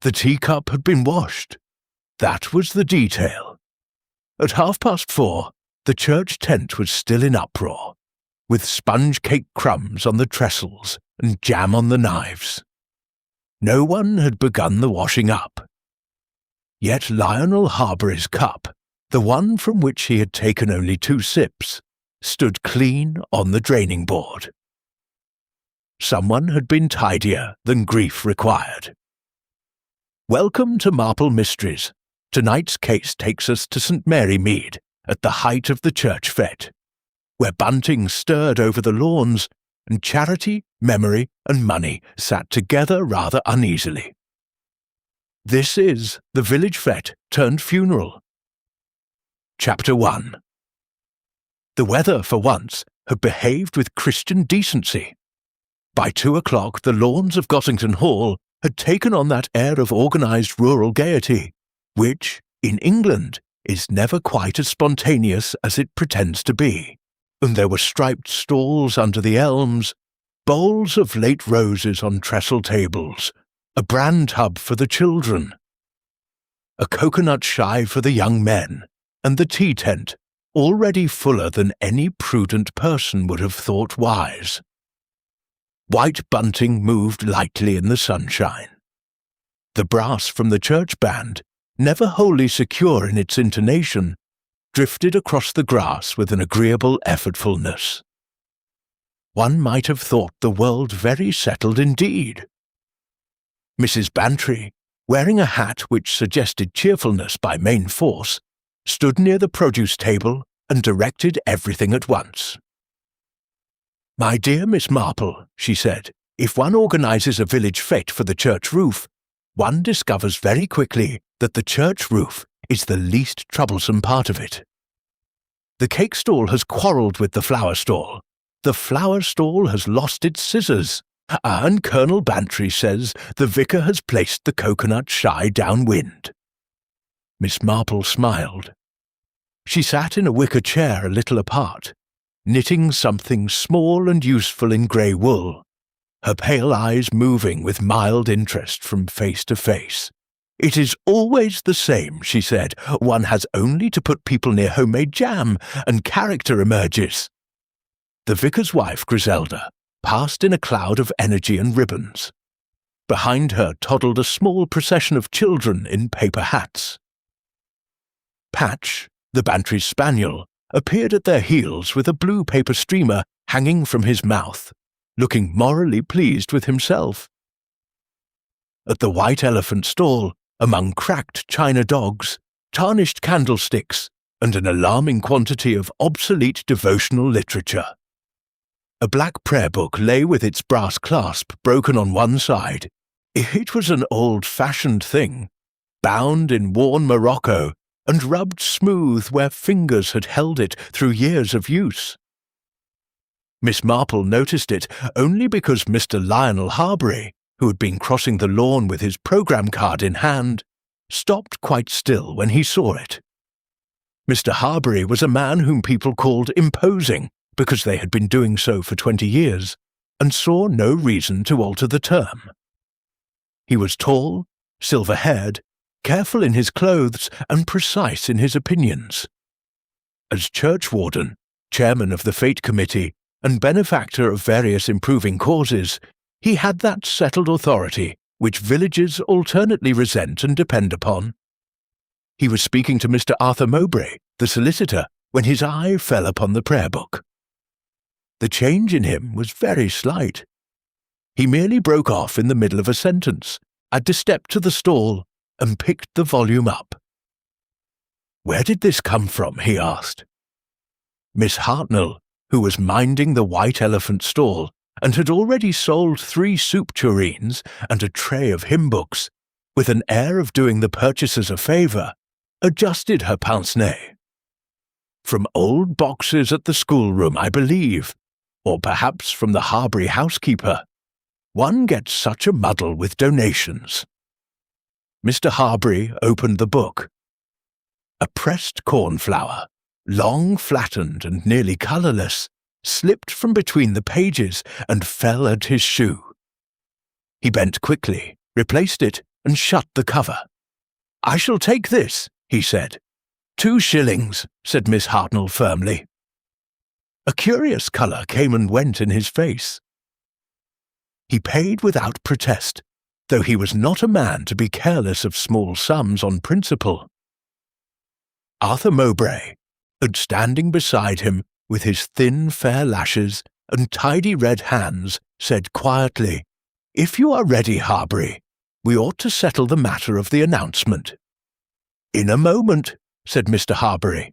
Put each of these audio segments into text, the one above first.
The teacup had been washed. That was the detail. At 4:30, the church tent was still in uproar, with sponge cake crumbs on the trestles and jam on the knives. No one had begun the washing up. Yet Lionel Harbury's cup, the one from which he had taken only 2 sips, stood clean on the draining board. Someone had been tidier than grief required. Welcome to Marple Mysteries. Tonight's case takes us to St. Mary Mead, at the height of the church fete, where bunting stirred over the lawns, and charity, memory, and money sat together rather uneasily. This is the village fete turned funeral. Chapter 1. The weather, for once, had behaved with Christian decency. By 2 o'clock the lawns of Gossington Hall had taken on that air of organised rural gaiety, which, in England, is never quite as spontaneous as it pretends to be, and there were striped stalls under the elms, bowls of late roses on trestle tables, a bran tub for the children, a coconut shy for the young men, and the tea tent, already fuller than any prudent person would have thought wise. White bunting moved lightly in the sunshine. The brass from the church band, never wholly secure in its intonation, drifted across the grass with an agreeable effortfulness. One might have thought the world very settled indeed. Mrs. Bantry, wearing a hat which suggested cheerfulness by main force, stood near the produce table and directed everything at once. "My dear Miss Marple," she said, "if one organises a village fete for the church roof, one discovers very quickly that the church roof is the least troublesome part of it. The cake stall has quarrelled with the flower stall. The flower stall has lost its scissors, and Colonel Bantry says the vicar has placed the coconut shy downwind." Miss Marple smiled. She sat in a wicker chair a little apart, knitting something small and useful in grey wool, her pale eyes moving with mild interest from face to face. "It is always the same," she said. "One has only to put people near homemade jam, and character emerges." The vicar's wife, Griselda, passed in a cloud of energy and ribbons. Behind her toddled a small procession of children in paper hats. Patch, the Bantry spaniel, appeared at their heels with a blue paper streamer hanging from his mouth, looking morally pleased with himself. At the White Elephant stall, among cracked china dogs, tarnished candlesticks, and an alarming quantity of obsolete devotional literature, a black prayer book lay with its brass clasp broken on one side. It was an old-fashioned thing, bound in worn morocco and rubbed smooth where fingers had held it through years of use. Miss Marple noticed it only because Mr. Lionel Harbury, who had been crossing the lawn with his programme card in hand, stopped quite still when he saw it. Mr. Harbury was a man whom people called imposing because they had been doing so for 20 years, and saw no reason to alter the term. He was tall, silver-haired, careful in his clothes, and precise in his opinions. As churchwarden, chairman of the Fete Committee, and benefactor of various improving causes, he had that settled authority which villages alternately resent and depend upon. He was speaking to Mr. Arthur Mowbray, the solicitor, when his eye fell upon the prayer book. The change in him was very slight. He merely broke off in the middle of a sentence, had to step to the stall, and picked the volume up. "Where did this come from?" he asked. Miss Hartnell, who was minding the White Elephant stall, and had already sold 3 soup tureens and a tray of hymn books, with an air of doing the purchasers a favour, adjusted her pince-nez. "From old boxes at the schoolroom, I believe, or perhaps from the Harbury housekeeper. One gets such a muddle with donations." Mr. Harbury opened the book. A pressed cornflower, long flattened and nearly colourless, slipped from between the pages and fell at his shoe. He bent quickly, replaced it, and shut the cover. "I shall take this," he said. "2 shillings," said Miss Hartnell firmly. A curious colour came and went in his face. He paid without protest, though he was not a man to be careless of small sums on principle. Arthur Mowbray, standing beside him with his thin fair lashes and tidy red hands, said quietly, "If you are ready, Harbury, we ought to settle the matter of the announcement." "In a moment," said Mr. Harbury.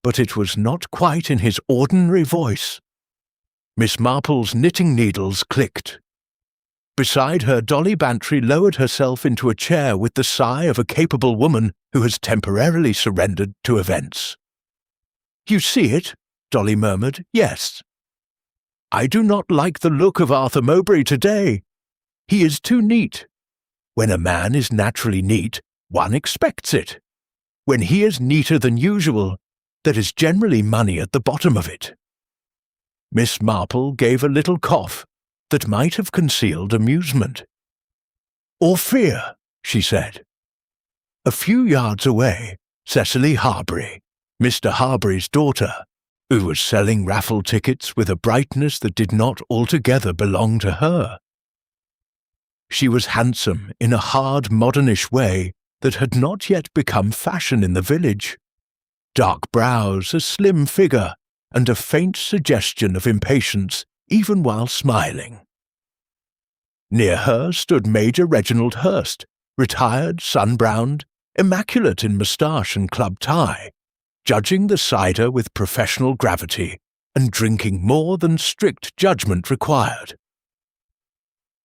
But it was not quite in his ordinary voice. Miss Marple's knitting needles clicked. Beside her, Dolly Bantry lowered herself into a chair with the sigh of a capable woman who has temporarily surrendered to events. "You see it?" Dolly murmured. "Yes." "I do not like the look of Arthur Mowbray today. He is too neat. When a man is naturally neat, one expects it. When he is neater than usual, there is generally money at the bottom of it." Miss Marple gave a little cough that might have concealed amusement. "Or fear," she said. A few yards away, Cecily Harbury, Mr. Harbury's daughter, who was selling raffle tickets with a brightness that did not altogether belong to her. She was handsome in a hard, modernish way that had not yet become fashion in the village. Dark brows, a slim figure, and a faint suggestion of impatience even while smiling. Near her stood Major Reginald Hurst, retired, sun-browned, immaculate in moustache and club tie, judging the cider with professional gravity and drinking more than strict judgment required.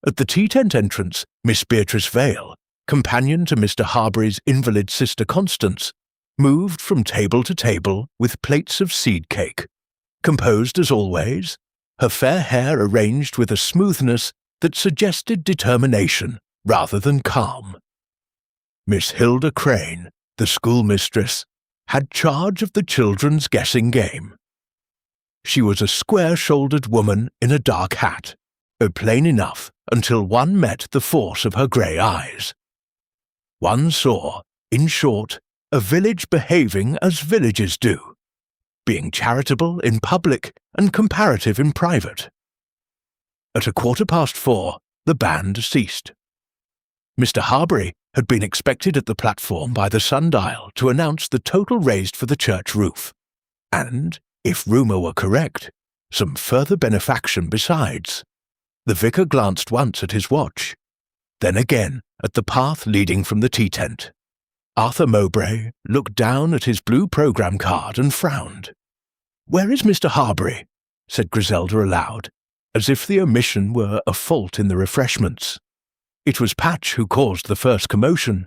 At the tea-tent entrance, Miss Beatrice Vale, companion to Mr. Harbury's invalid sister Constance, moved from table to table with plates of seed cake, composed as always, her fair hair arranged with a smoothness that suggested determination rather than calm. Miss Hilda Crane, the schoolmistress, had charge of the children's guessing game. She was a square-shouldered woman in a dark hat, plain enough until one met the force of her grey eyes. One saw, in short, a village behaving as villages do, being charitable in public and comparative in private. At 4:15, the band ceased. Mr. Harbury had been expected at the platform by the sundial to announce the total raised for the church roof, and, if rumour were correct, some further benefaction besides. The vicar glanced once at his watch, then again at the path leading from the tea-tent. Arthur Mowbray looked down at his blue programme card and frowned. "Where is Mr. Harbury?" said Griselda aloud, as if the omission were a fault in the refreshments. It was Patch who caused the first commotion.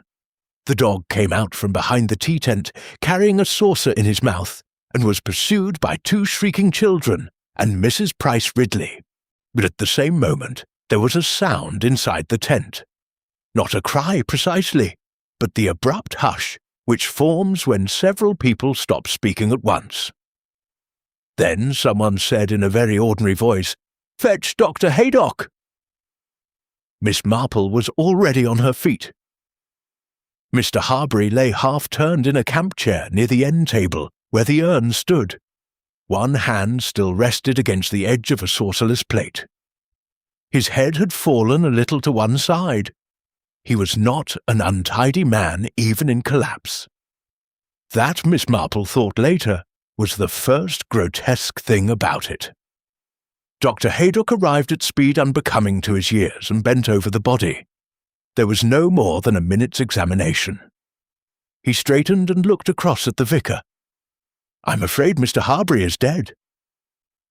The dog came out from behind the tea-tent, carrying a saucer in his mouth, and was pursued by 2 shrieking children and Mrs. Price Ridley. But at the same moment there was a sound inside the tent. Not a cry precisely, but the abrupt hush which forms when several people stop speaking at once. Then someone said in a very ordinary voice, "Fetch Dr. Haydock." Miss Marple was already on her feet. Mr. Harbury lay half-turned in a camp chair near the end table where the urn stood. One hand still rested against the edge of a saucerless plate. His head had fallen a little to one side. He was not an untidy man even in collapse. That, Miss Marple thought later, was the first grotesque thing about it. Dr. Haydock arrived at speed unbecoming to his years and bent over the body. There was no more than a minute's examination. He straightened and looked across at the vicar. "I'm afraid Mr. Harbury is dead."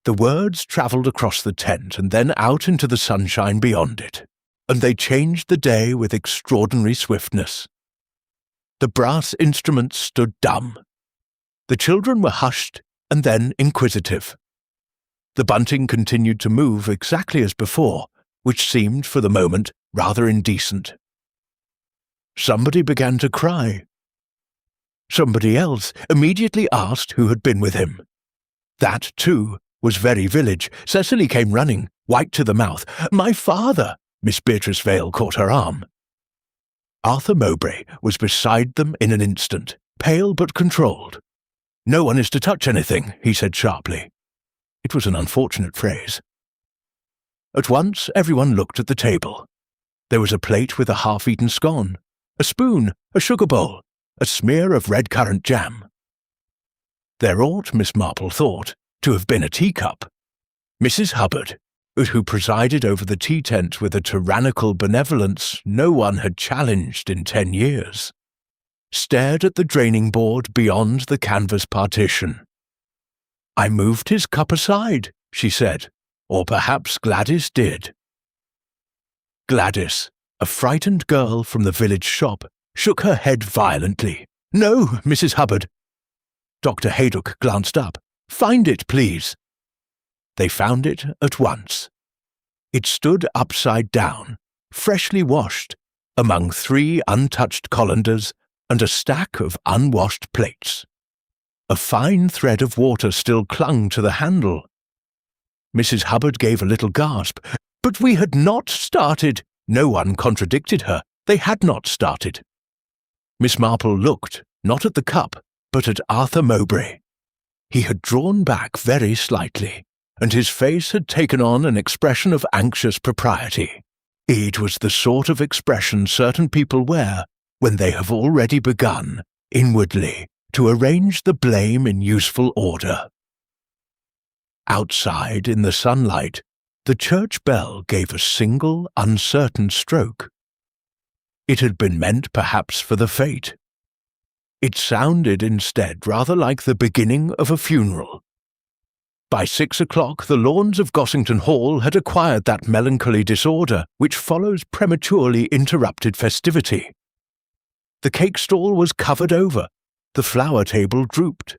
The words travelled across the tent and then out into the sunshine beyond it, and they changed the day with extraordinary swiftness. The brass instruments stood dumb. The children were hushed and then inquisitive. The bunting continued to move exactly as before, which seemed, for the moment, rather indecent. Somebody began to cry. Somebody else immediately asked who had been with him. That, too, was very village. Cecily came running, white to the mouth. "My father!" Miss Beatrice Vale caught her arm. Arthur Mowbray was beside them in an instant, pale but controlled. "No one is to touch anything," he said sharply. It was an unfortunate phrase. At once everyone looked at the table. There was a plate with a half-eaten scone, a spoon, a sugar bowl, a smear of red currant jam. There ought, Miss Marple thought, to have been a teacup. Mrs. Hubbard, who presided over the tea tent with a tyrannical benevolence no one had challenged in 10 years, stared at the draining board beyond the canvas partition. "I moved his cup aside," she said, "or perhaps Gladys did." Gladys, a frightened girl from the village shop, shook her head violently. "No, Mrs. Hubbard." Dr. Haydock glanced up. "Find it, please." They found it at once. It stood upside down, freshly washed, among 3 untouched colanders and a stack of unwashed plates. A fine thread of water still clung to the handle. Mrs. Hubbard gave a little gasp. "But we had not started." No one contradicted her. They had not started. Miss Marple looked, not at the cup, but at Arthur Mowbray. He had drawn back very slightly, and his face had taken on an expression of anxious propriety. It was the sort of expression certain people wear when they have already begun, inwardly, to arrange the blame in useful order. Outside, in the sunlight, the church bell gave a single, uncertain stroke. It had been meant perhaps for the fete. It sounded instead rather like the beginning of a funeral. By 6 o'clock the lawns of Gossington Hall had acquired that melancholy disorder which follows prematurely interrupted festivity. The cake stall was covered over, the flower table drooped.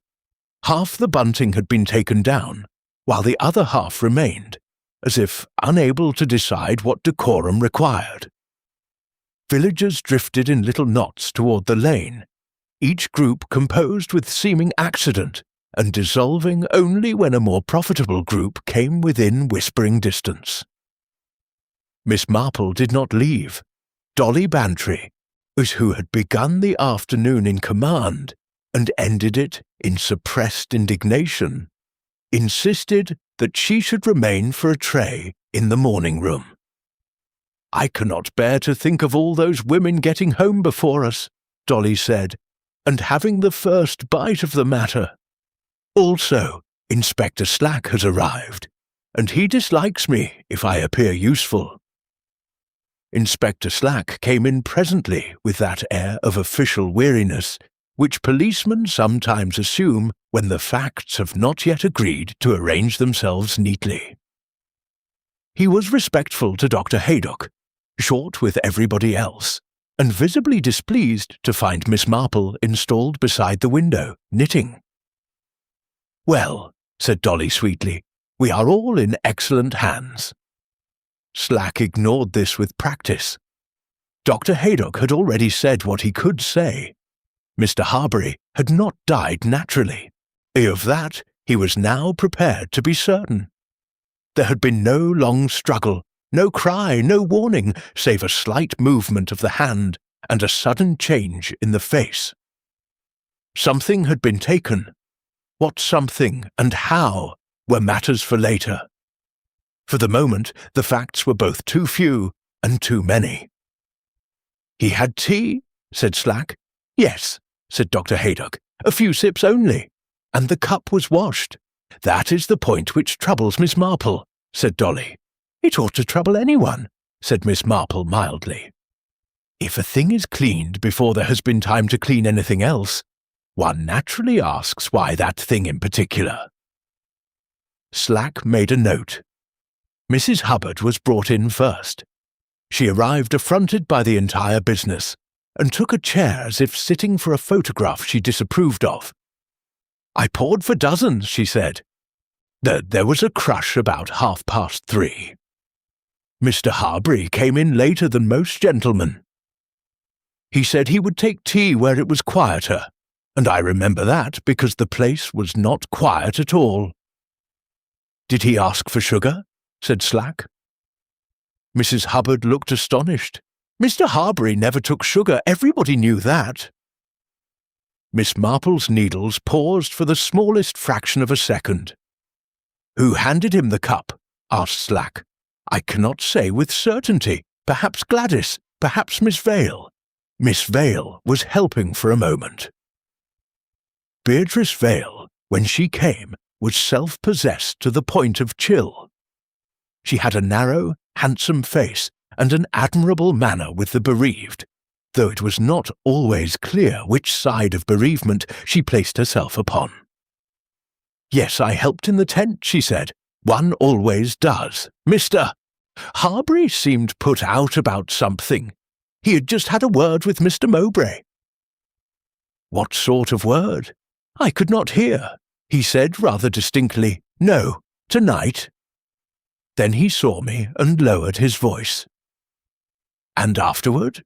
Half the bunting had been taken down, while the other half remained, as if unable to decide what decorum required. Villagers drifted in little knots toward the lane, each group composed with seeming accident, and dissolving only when a more profitable group came within whispering distance. Miss Marple did not leave. Dolly Bantry, who had begun the afternoon in command and ended it in suppressed indignation, insisted that she should remain for a tray in the morning room. "I cannot bear to think of all those women getting home before us," Dolly said, "and having the first bite of the matter. Also, Inspector Slack has arrived, and he dislikes me if I appear useful." Inspector Slack came in presently with that air of official weariness which policemen sometimes assume when the facts have not yet agreed to arrange themselves neatly. He was respectful to Dr. Haydock, short with everybody else, and visibly displeased to find Miss Marple installed beside the window, knitting. "Well," said Dolly sweetly, "we are all in excellent hands." Slack ignored this with practice. Dr. Haydock had already said what he could say. Mr. Harbury had not died naturally. Of that he was now prepared to be certain. There had been no long struggle, no cry, no warning, save a slight movement of the hand and a sudden change in the face. Something had been taken. What something and how were matters for later. For the moment, the facts were both too few and too many. "He had tea?" said Slack. "Yes," said Dr. Haydock, "a few sips only. And the cup was washed. That is the point which troubles Miss Marple," said Dolly. "It ought to trouble anyone," said Miss Marple mildly. "If a thing is cleaned before there has been time to clean anything else, one naturally asks why that thing in particular." Slack made a note. Mrs. Hubbard was brought in first. She arrived affronted by the entire business, and took a chair as if sitting for a photograph she disapproved of. "I poured for dozens," she said. There was a crush about 3:30. Mr. Harbury came in later than most gentlemen. He said he would take tea where it was quieter, and I remember that because the place was not quiet at all. "Did he ask for sugar?" said Slack. Mrs. Hubbard looked astonished. Mr. Harbury never took sugar, everybody knew that. Miss Marple's needles paused for the smallest fraction of a second. Who handed him the cup? Asked Slack. I cannot say with certainty. Perhaps Gladys, perhaps Miss Vale. Miss Vale was helping for a moment. Beatrice Vale, when she came, was self-possessed to the point of chill. She had a narrow, handsome face and an admirable manner with the bereaved, though it was not always clear which side of bereavement she placed herself upon. Yes, I helped in the tent, she said. One always does. Mr. Harbury seemed put out about something. He had just had a word with Mr. Mowbray. What sort of word? I could not hear. He said rather distinctly, No, tonight. Then he saw me and lowered his voice. And afterward?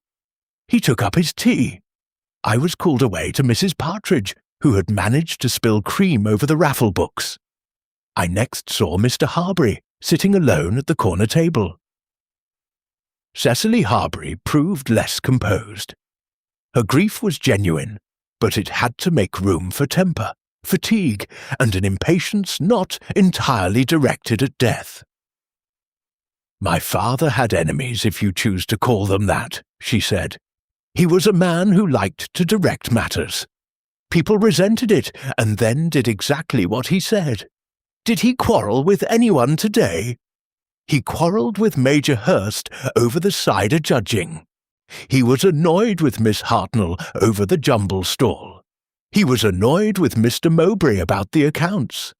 He took up his tea. I was called away to Mrs. Partridge, who had managed to spill cream over the raffle books. I next saw Mr. Harbury sitting alone at the corner table. Cecily Harbury proved less composed. Her grief was genuine, but it had to make room for temper, fatigue, and an impatience not entirely directed at death. My father had enemies, if you choose to call them that, she said. He was a man who liked to direct matters. People resented it, and then did exactly what he said. Did he quarrel with anyone today? He quarrelled with Major Hurst over the cider judging. He was annoyed with Miss Hartnell over the jumble stall. He was annoyed with Mr. Mowbray about the accounts.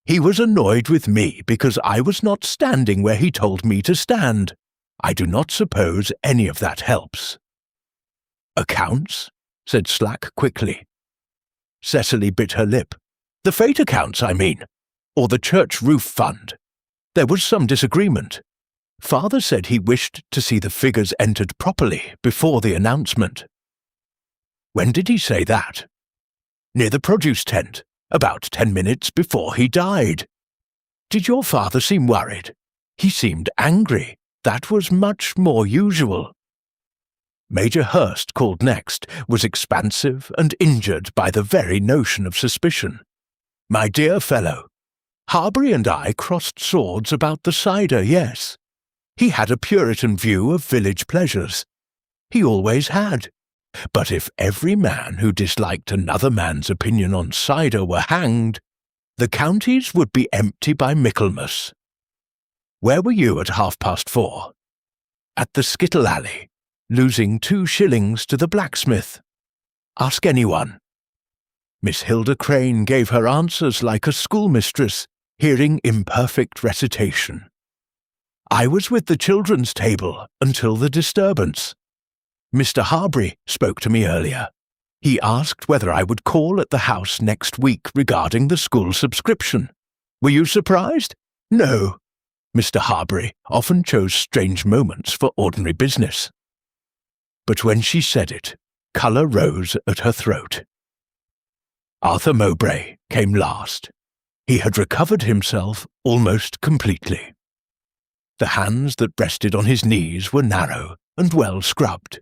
He was annoyed with me because I was not standing where he told me to stand. I do not suppose any of that helps. Accounts? Said Slack quickly. Cecily bit her lip. The Fete accounts, I mean, or the church roof fund. There was some disagreement. Father said he wished to see the figures entered properly before the announcement. When did he say that? Near the produce tent, about 10 minutes before he died. Did your father seem worried? He seemed angry. That was much more usual. Major Hurst called next, was expansive and injured by the very notion of suspicion. My dear fellow, Harbury and I crossed swords about the cider, yes. He had a Puritan view of village pleasures. He always had. But if every man who disliked another man's opinion on cider were hanged, the counties would be empty by Michaelmas. Where were you at 4:30? At the Skittle Alley, losing 2 shillings to the blacksmith. Ask anyone. Miss Hilda Crane gave her answers like a schoolmistress, hearing imperfect recitation. I was with the children's table until the disturbance. Mr. Harbury spoke to me earlier. He asked whether I would call at the house next week regarding the school subscription. Were you surprised? No. Mr. Harbury often chose strange moments for ordinary business. But when she said it, colour rose at her throat. Arthur Mowbray came last. He had recovered himself almost completely. The hands that rested on his knees were narrow and well scrubbed.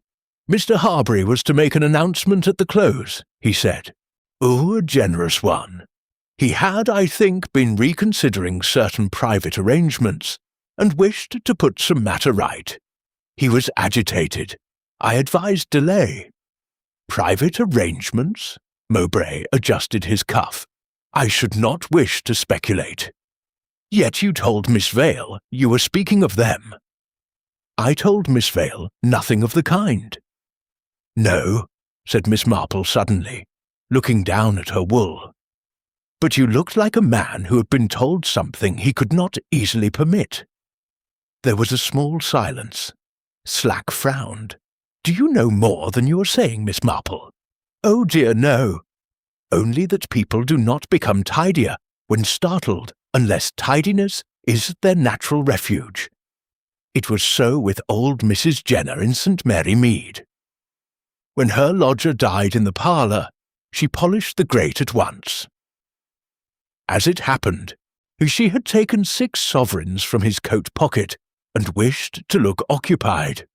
Mr. Harbury was to make an announcement at the close, he said. Oh, a generous one. He had, I think, been reconsidering certain private arrangements, and wished to put some matter right. He was agitated. I advised delay. Private arrangements? Mowbray adjusted his cuff. I should not wish to speculate. Yet you told Miss Vale you were speaking of them. I told Miss Vale nothing of the kind. No, said Miss Marple suddenly, looking down at her wool. But you looked like a man who had been told something he could not easily permit. There was a small silence. Slack frowned. Do you know more than you are saying, Miss Marple? Oh dear, no. Only that people do not become tidier when startled unless tidiness is their natural refuge. It was so with old Mrs. Jenner in St. Mary Mead. When her lodger died in the parlour, she polished the grate at once. As it happened, she had taken 6 sovereigns from his coat pocket and wished to look occupied.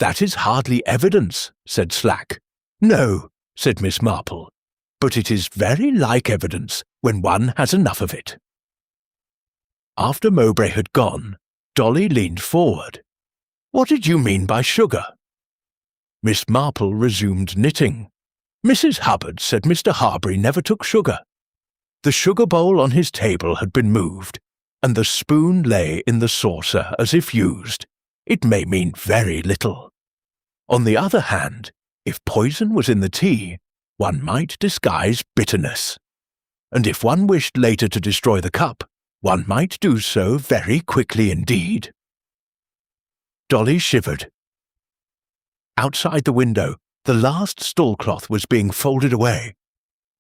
"That is hardly evidence," said Slack. "No," said Miss Marple, "but it is very like evidence when one has enough of it." After Mowbray had gone, Dolly leaned forward. "What did you mean by sugar?" Miss Marple resumed knitting. "Mrs. Hubbard said Mr. Harbury never took sugar. The sugar bowl on his table had been moved, and the spoon lay in the saucer as if used. It may mean very little. On the other hand, if poison was in the tea, one might disguise bitterness. And if one wished later to destroy the cup, one might do so very quickly indeed." Dolly shivered. Outside the window, the last stall-cloth was being folded away.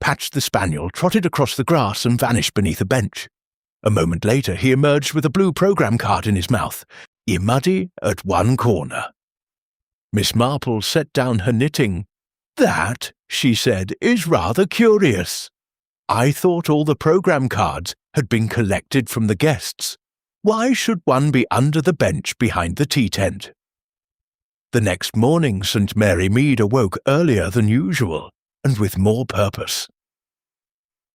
Patch the spaniel trotted across the grass and vanished beneath a bench. A moment later he emerged with a blue programme card in his mouth, "I muddy at one corner." Miss Marple set down her knitting. "That," she said, "is rather curious. I thought all the programme cards had been collected from the guests. Why should one be under the bench behind the tea tent?" The next morning St. Mary Mead awoke earlier than usual, and with more purpose.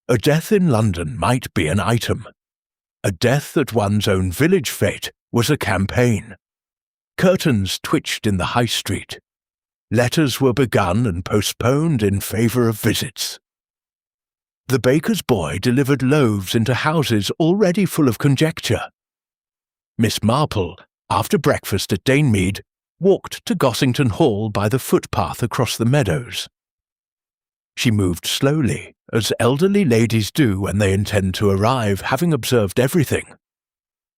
A death in London might be an item. A death at one's own village fete was a campaign. Curtains twitched in the high street. Letters were begun and postponed in favour of visits. The baker's boy delivered loaves into houses already full of conjecture. Miss Marple, after breakfast at Danemead, walked to Gossington Hall by the footpath across the meadows. She moved slowly, as elderly ladies do when they intend to arrive, having observed everything.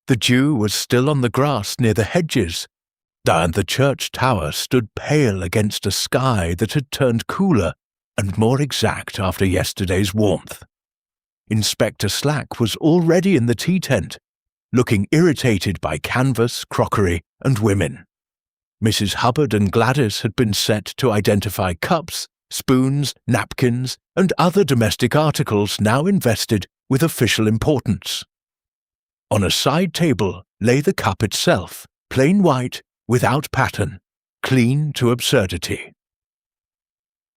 The dew was still on the grass near the hedges, and the church tower stood pale against a sky that had turned cooler and more exact after yesterday's warmth. Inspector Slack was already in the tea tent, looking irritated by canvas, crockery, and women. Mrs. Hubbard and Gladys had been set to identify cups, spoons, napkins, and other domestic articles now invested with official importance. On a side table lay the cup itself, plain white, without pattern, clean to absurdity.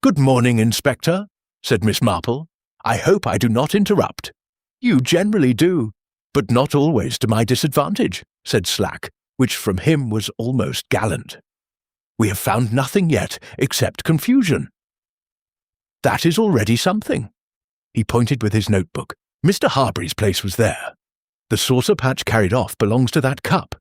"Good morning, Inspector," said Miss Marple. "I hope I do not interrupt." "You generally do, but not always to my disadvantage," said Slack, which from him was almost gallant. "We have found nothing yet except confusion." "That is already something." He pointed with his notebook. "Mr. Harbury's place was there. The saucer Patch carried off belongs to that cup.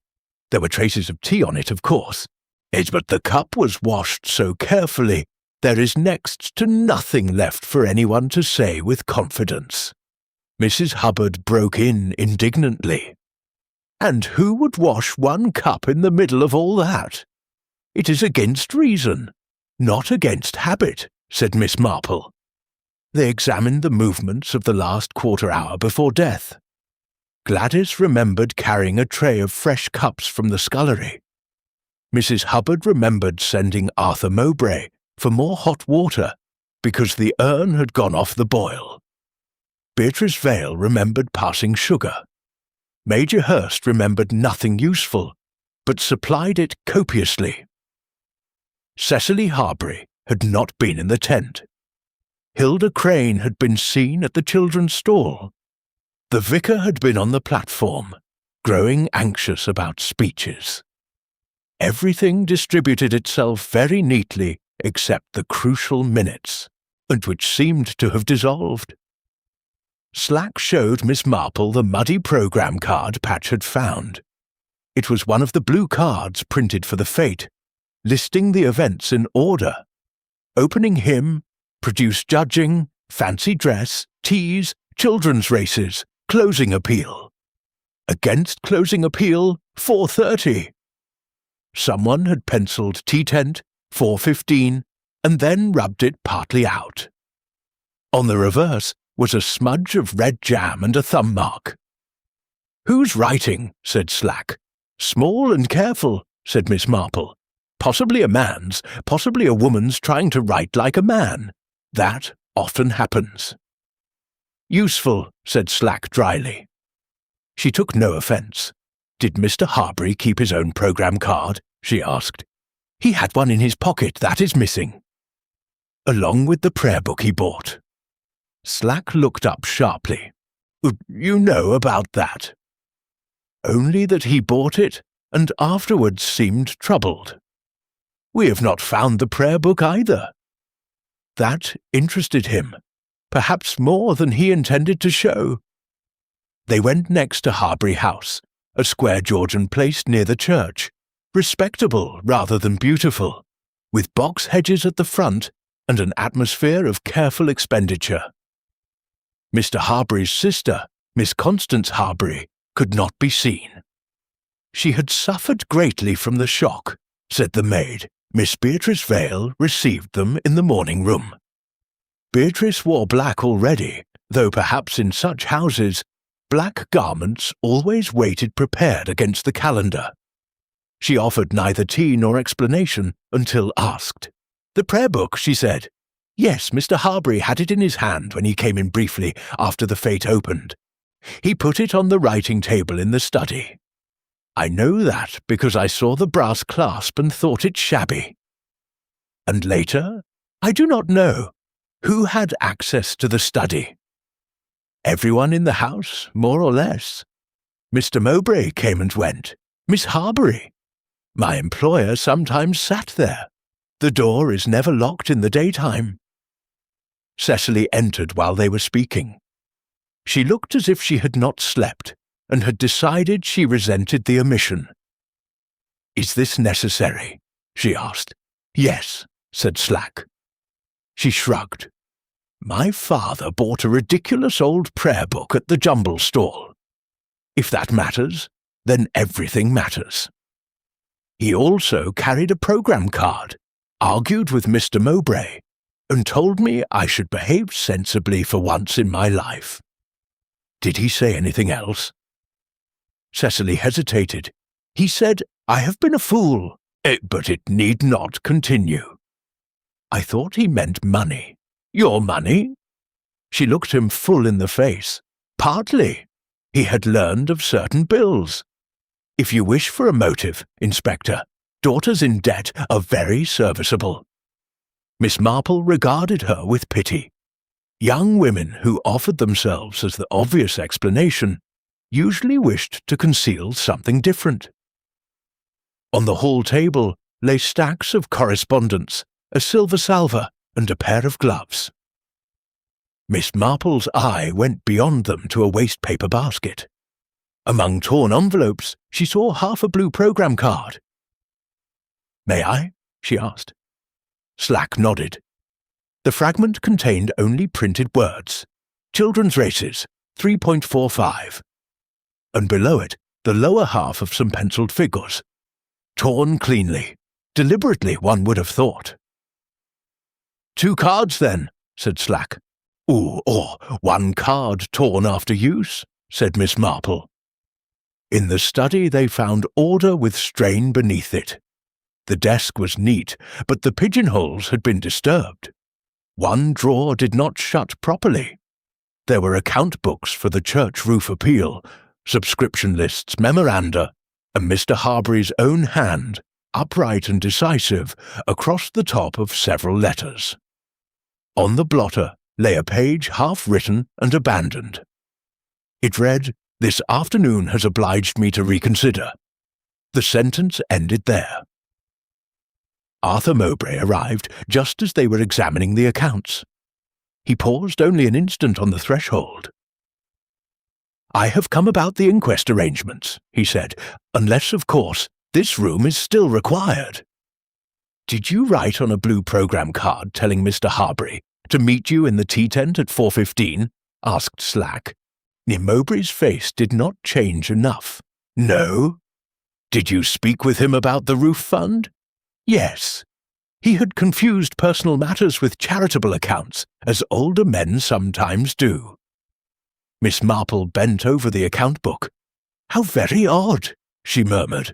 There were traces of tea on it, of course. But the cup was washed so carefully, there is next to nothing left for anyone to say with confidence." Mrs. Hubbard broke in indignantly. "And who would wash one cup in the middle of all that? It is against reason, not against habit," said Miss Marple. They examined the movements of the last quarter hour before death. Gladys remembered carrying a tray of fresh cups from the scullery. Mrs. Hubbard remembered sending Arthur Mowbray for more hot water because the urn had gone off the boil. Beatrice Vale remembered passing sugar. Major Hurst remembered nothing useful, but supplied it copiously. Cecily Harbury had not been in the tent. Hilda Crane had been seen at the children's stall. The vicar had been on the platform, growing anxious about speeches. Everything distributed itself very neatly except the crucial minutes, and which seemed to have dissolved. Slack showed Miss Marple the muddy programme card Patch had found. It was one of the blue cards printed for the fete, listing the events in order. Opening hymn, produce judging, fancy dress, teas, children's races, closing appeal. Against closing appeal, 4:30. Someone had penciled tea tent, 4:15, and then rubbed it partly out. On the reverse was a smudge of red jam and a thumb mark. "Who's writing?" said Slack. "Small and careful," said Miss Marple. "Possibly a man's, possibly a woman's trying to write like a man. That often happens." "Useful," said Slack dryly. She took no offence. Did Mr. Harbury keep his own programme card? She asked. He had one in his pocket, that is missing. Along with the prayer book he bought. Slack looked up sharply. You know about that? Only that he bought it and afterwards seemed troubled. We have not found the prayer book either. That interested him, perhaps more than he intended to show. They went next to Harbury House, a square Georgian place near the church, respectable rather than beautiful, with box hedges at the front and an atmosphere of careful expenditure. Mr. Harbury's sister, Miss Constance Harbury, could not be seen. She had suffered greatly from the shock, said the maid. Miss Beatrice Vale received them in the morning room. Beatrice wore black already, though perhaps in such houses, black garments always waited prepared against the calendar. She offered neither tea nor explanation until asked. The prayer book, she said. Yes, Mr. Harbury had it in his hand when he came in briefly after the Fete opened. He put it on the writing table in the study. I know that because I saw the brass clasp and thought it shabby. And later? I do not know. Who had access to the study? Everyone in the house, more or less. Mr. Mowbray came and went. Miss Harbury. My employer sometimes sat there. The door is never locked in the daytime. Cecily entered while they were speaking. She looked as if she had not slept, and had decided she resented the omission. Is this necessary? She asked. Yes, said Slack. She shrugged. My father bought a ridiculous old prayer book at the jumble stall. If that matters, then everything matters. He also carried a program card, argued with Mr. Mowbray, and told me I should behave sensibly for once in my life. Did he say anything else? Cecily hesitated. He said, I have been a fool, but it need not continue. I thought he meant money. Your money? She looked him full in the face. Partly. He had learned of certain bills. If you wish for a motive, Inspector, daughters in debt are very serviceable. Miss Marple regarded her with pity. Young women who offered themselves as the obvious explanation usually wished to conceal something different. On the hall table lay stacks of correspondence, a silver salver, and a pair of gloves. Miss Marple's eye went beyond them to a waste-paper basket. Among torn envelopes, she saw half a blue program card. May I? She asked. Slack nodded. The fragment contained only printed words. Children's races, 3.45. And below it, the lower half of some penciled figures. Torn cleanly. Deliberately, one would have thought. 2 cards, then, said Slack. Or 1 card torn after use, said Miss Marple. In the study they found order with strain beneath it. The desk was neat, but the pigeonholes had been disturbed. One drawer did not shut properly. There were account books for the church roof appeal, subscription lists, memoranda, and Mr. Harbury's own hand, upright and decisive, across the top of several letters. On the blotter lay a page half-written and abandoned. It read, This afternoon has obliged me to reconsider. The sentence ended there. Arthur Mowbray arrived just as they were examining the accounts. He paused only an instant on the threshold. I have come about the inquest arrangements, he said, unless, of course, this room is still required. Did you write on a blue program card telling Mr. Harbury to meet you in the tea tent at 4:15? Asked Slack. Mowbray's face did not change enough. No. Did you speak with him about the roof fund? Yes. He had confused personal matters with charitable accounts, as older men sometimes do. Miss Marple bent over the account book. How very odd, she murmured.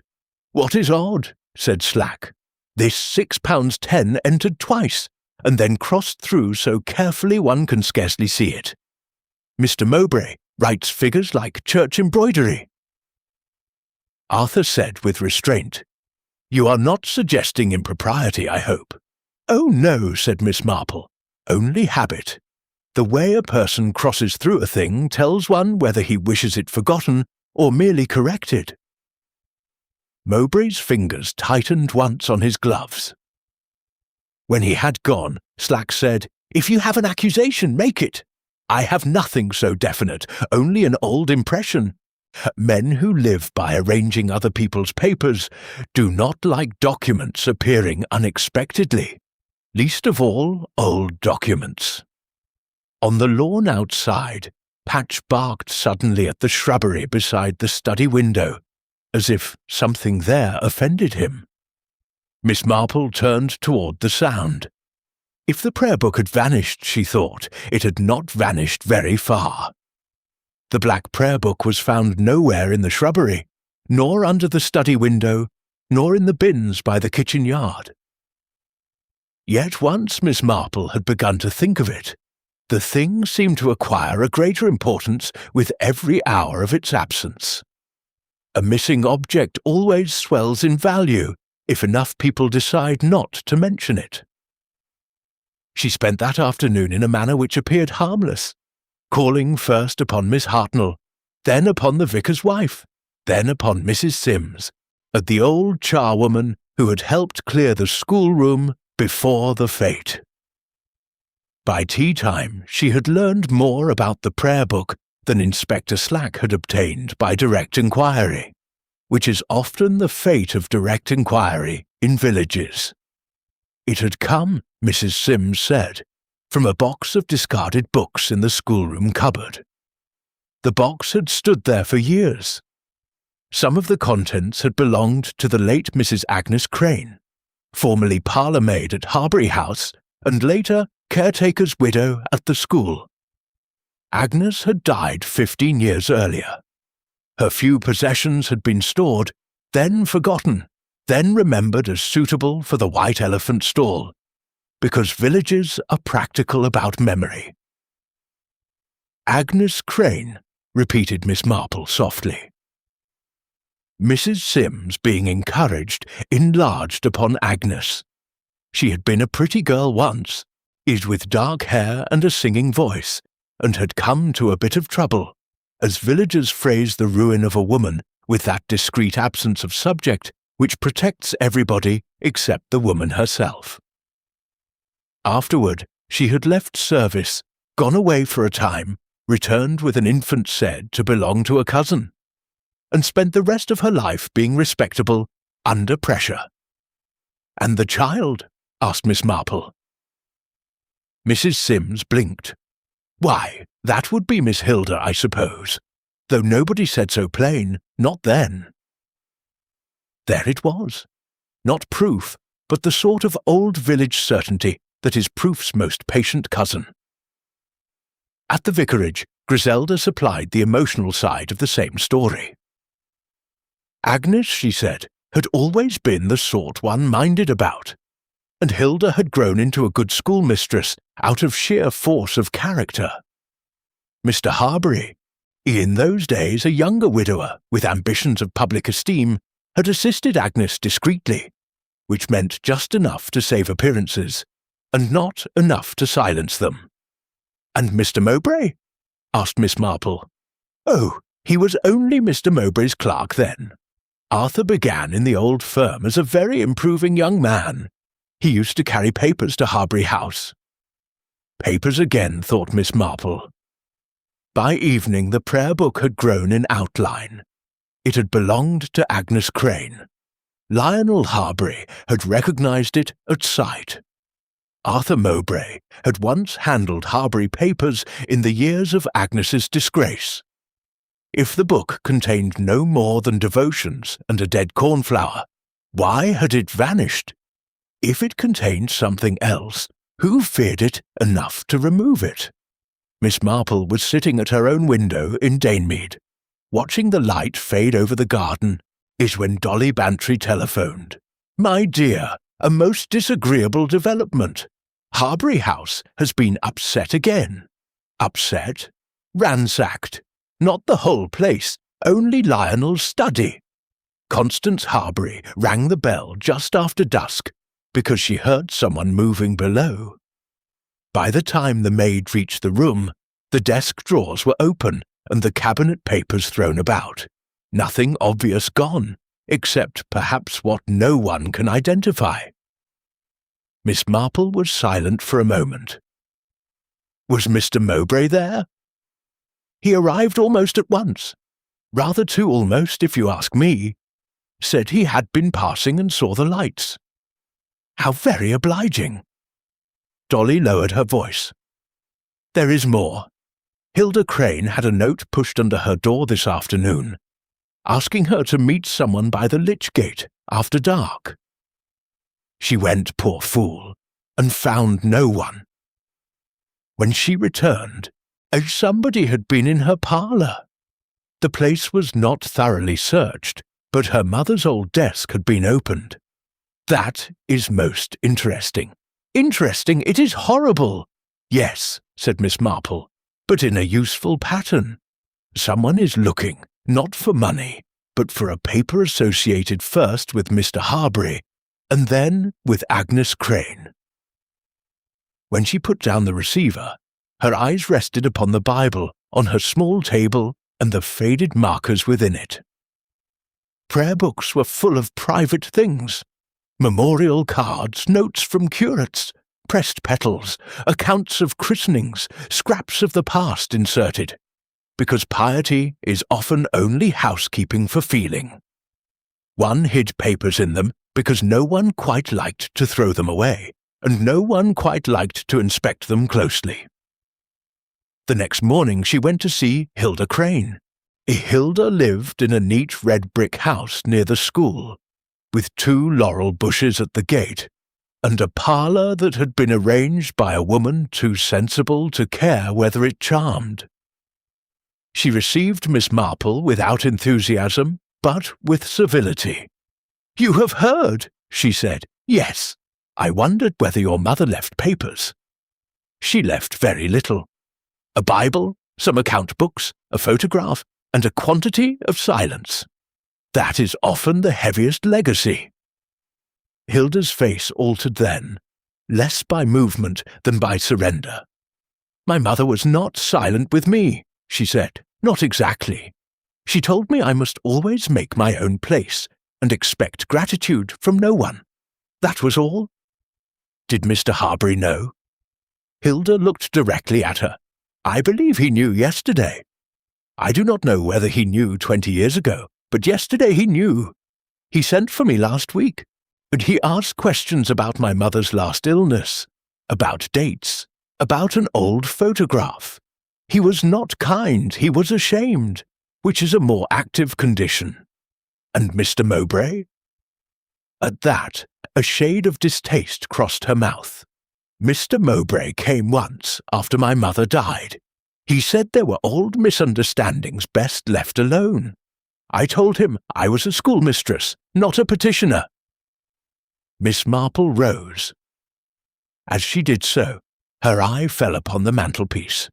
What is odd? Said Slack. This £6.10 entered twice, and then crossed through so carefully one can scarcely see it. Mr. Mowbray writes figures like church embroidery. Arthur said with restraint, You are not suggesting impropriety, I hope." "Oh, no," said Miss Marple. "Only habit. The way a person crosses through a thing tells one whether he wishes it forgotten or merely corrected." Mowbray's fingers tightened once on his gloves. When he had gone, Slack said, "If you have an accusation, make it. I have nothing so definite, only an old impression. Men who live by arranging other people's papers do not like documents appearing unexpectedly, least of all old documents." On the lawn outside, Patch barked suddenly at the shrubbery beside the study window, as if something there offended him. Miss Marple turned toward the sound. If the prayer book had vanished, she thought, it had not vanished very far. The black prayer book was found nowhere in the shrubbery, nor under the study window, nor in the bins by the kitchen yard. Yet once Miss Marple had begun to think of it, the thing seemed to acquire a greater importance with every hour of its absence. A missing object always swells in value if enough people decide not to mention it. She spent that afternoon in a manner which appeared harmless, calling first upon Miss Hartnell, then upon the vicar's wife, then upon Mrs. Sims, at the old charwoman who had helped clear the schoolroom before the fete. By tea-time she had learned more about the prayer book than Inspector Slack had obtained by direct inquiry, which is often the fate of direct inquiry in villages. It had come, Mrs. Sims said, from a box of discarded books in the schoolroom cupboard. The box had stood there for years. Some of the contents had belonged to the late Mrs. Agnes Crane, formerly parlour-maid at Harbury House and later caretaker's widow at the school. Agnes had died 15 years earlier. Her few possessions had been stored, then forgotten, then remembered as suitable for the White Elephant stall, because villages are practical about memory. "Agnes Crane," repeated Miss Marple softly. Mrs. Sims, being encouraged, enlarged upon Agnes. She had been a pretty girl once, is with dark hair and a singing voice, and had come to a bit of trouble, as villagers phrase the ruin of a woman with that discreet absence of subject which protects everybody except the woman herself. Afterward, she had left service, gone away for a time, returned with an infant said to belong to a cousin, and spent the rest of her life being respectable under pressure. "And the child?" asked Miss Marple. Mrs. Sims blinked. "Why, that would be Miss Hilda, I suppose, though nobody said so plain, not then." There it was. Not proof, but the sort of old village certainty that is proof's most patient cousin. At the vicarage, Griselda supplied the emotional side of the same story. Agnes, she said, had always been the sort one minded about, and Hilda had grown into a good schoolmistress out of sheer force of character. Mr. Harbury, in those days a younger widower with ambitions of public esteem, had assisted Agnes discreetly, which meant just enough to save appearances, and not enough to silence them. "And Mr. Mowbray?" asked Miss Marple. "Oh, he was only Mr. Mowbray's clerk then. Arthur began in the old firm as a very improving young man. He used to carry papers to Harbury House." Papers again, thought Miss Marple. By evening the prayer book had grown in outline. It had belonged to Agnes Crane. Lionel Harbury had recognised it at sight. Arthur Mowbray had once handled Harbury papers in the years of Agnes's disgrace. If the book contained no more than devotions and a dead cornflower, why had it vanished? If it contained something else, who feared it enough to remove it? Miss Marple was sitting at her own window in Danemead, watching the light fade over the garden, is when Dolly Bantry telephoned. "My dear, a most disagreeable development. Harbury House has been upset again." "Upset? Ransacked. Not the whole place, only Lionel's study." Constance Harbury rang the bell just after dusk because she heard someone moving below. By the time the maid reached the room, the desk drawers were open and the cabinet papers thrown about. Nothing obvious gone, except perhaps what no one can identify. Miss Marple was silent for a moment. Was Mr. Mowbray there? He arrived almost at once. Rather too almost, if you ask me. Said he had been passing and saw the lights. How very obliging. Dolly lowered her voice. There is more. Hilda Crane had a note pushed under her door this afternoon, asking her to meet someone by the Lich Gate after dark. She went, poor fool, and found no one. When she returned, somebody had been in her parlour. The place was not thoroughly searched, but her mother's old desk had been opened. That is most interesting. Interesting? It is horrible. Yes, said Miss Marple, but in a useful pattern. Someone is looking, not for money, but for a paper associated first with Mr. Harbury, and then with Agnes Crane. When she put down the receiver, her eyes rested upon the Bible on her small table and the faded markers within it. Prayer books were full of private things. Memorial cards, notes from curates, pressed petals, accounts of christenings, scraps of the past inserted, because piety is often only housekeeping for feeling. One hid papers in them because no one quite liked to throw them away, and no one quite liked to inspect them closely. The next morning she went to see Hilda Crane. Hilda lived in a neat red brick house near the school, with 2 laurel bushes at the gate, and a parlour that had been arranged by a woman too sensible to care whether it charmed. She received Miss Marple without enthusiasm, but with civility. "You have heard," she said. "Yes. I wondered whether your mother left papers." She left very little. A Bible, some account books, a photograph, and a quantity of silence. That is often the heaviest legacy. Hilda's face altered then, less by movement than by surrender. "My mother was not silent with me," she said. "Not exactly. She told me I must always make my own place and expect gratitude from no one. That was all." "Did Mr. Harbury know?" Hilda looked directly at her. "I believe he knew yesterday. I do not know whether he knew 20 years ago, but yesterday he knew. He sent for me last week, and he asked questions about my mother's last illness, about dates, about an old photograph. He was not kind, he was ashamed, which is a more active condition. And Mr. Mowbray?" At that, a shade of distaste crossed her mouth. "Mr. Mowbray came once after my mother died. He said there were old misunderstandings best left alone. I told him I was a schoolmistress, not a petitioner." Miss Marple rose. As she did so, her eye fell upon the mantelpiece.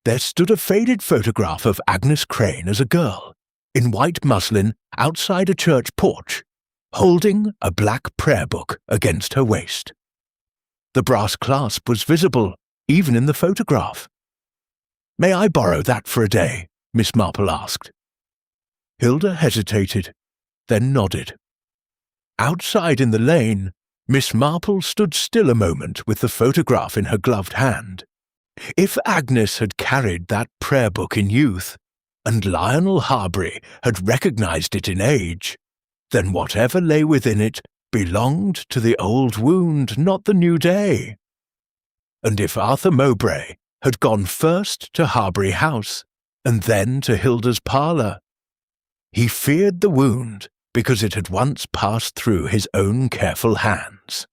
There stood a faded photograph of Agnes Crane as a girl, in white muslin outside a church porch, holding a black prayer book against her waist. The brass clasp was visible, even in the photograph. "May I borrow that for a day?" Miss Marple asked. Hilda hesitated, then nodded. Outside in the lane, Miss Marple stood still a moment with the photograph in her gloved hand. If Agnes had carried that prayer book in youth, and Lionel Harbury had recognized it in age, then whatever lay within it belonged to the old wound, not the new day. And if Arthur Mowbray had gone first to Harbury House, and then to Hilda's parlour, he feared the wound because it had once passed through his own careful hands.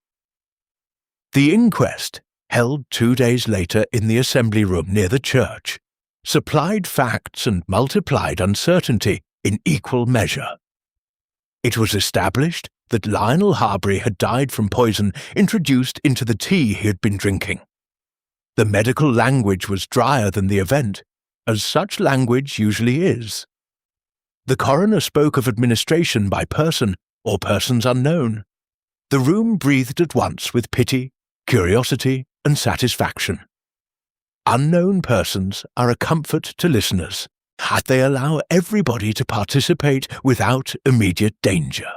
The inquest, held 2 days later in the assembly room near the church, supplied facts and multiplied uncertainty in equal measure. It was established that Lionel Harbury had died from poison introduced into the tea he had been drinking. The medical language was drier than the event, as such language usually is. The coroner spoke of administration by person or persons unknown. The room breathed at once with pity, curiosity, and satisfaction. Unknown persons are a comfort to listeners, as they allow everybody to participate without immediate danger.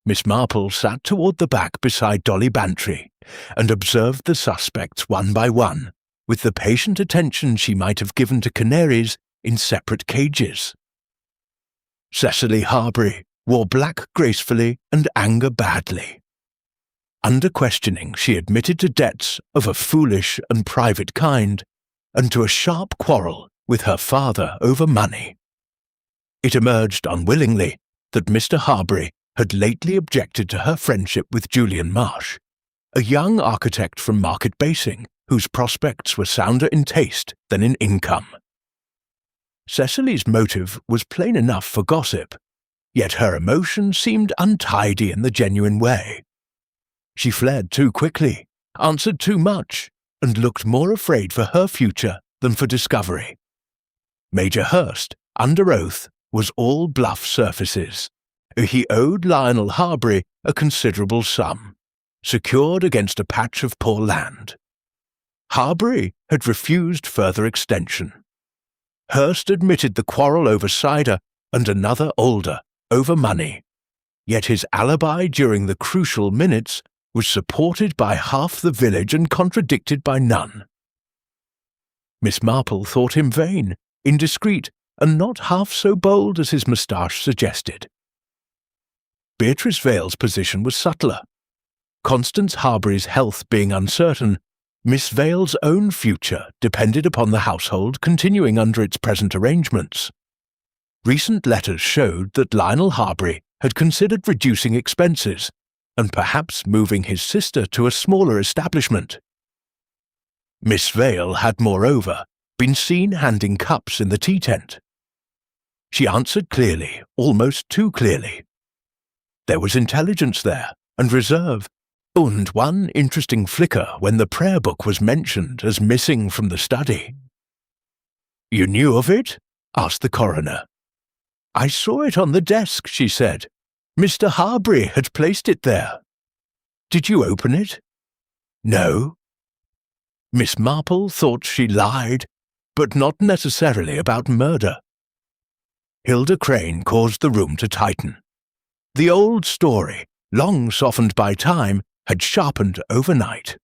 Miss Marple sat toward the back beside Dolly Bantry and observed the suspects one by one, with the patient attention she might have given to canaries in separate cages. Cecily Harbury wore black gracefully and anger badly. Under questioning, she admitted to debts of a foolish and private kind, and to a sharp quarrel with her father over money. It emerged unwillingly that Mr. Harbury had lately objected to her friendship with Julian Marsh, a young architect from Market Basing whose prospects were sounder in taste than in income. Cecily's motive was plain enough for gossip, yet her emotion seemed untidy in the genuine way. She fled too quickly, answered too much, and looked more afraid for her future than for discovery. Major Hurst, under oath, was all bluff surfaces. He owed Lionel Harbury a considerable sum, secured against a patch of poor land. Harbury had refused further extension. Hurst admitted the quarrel over cider and another older over money, yet his alibi during the crucial minutes was supported by half the village and contradicted by none. Miss Marple thought him vain, indiscreet, and not half so bold as his moustache suggested. Beatrice Vale's position was subtler. Constance Harbury's health being uncertain, Miss Vale's own future depended upon the household continuing under its present arrangements. Recent letters showed that Lionel Harbury had considered reducing expenses and perhaps moving his sister to a smaller establishment. Miss Vale had, moreover, been seen handing cups in the tea tent. She answered clearly, almost too clearly. There was intelligence there, and reserve, and one interesting flicker when the prayer book was mentioned as missing from the study. "You knew of it?" asked the coroner. "I saw it on the desk," she said. "Mr. Harbury had placed it there." "Did you open it?" "No." Miss Marple thought she lied, but not necessarily about murder. Hilda Crane caused the room to tighten. The old story, long softened by time, had sharpened overnight.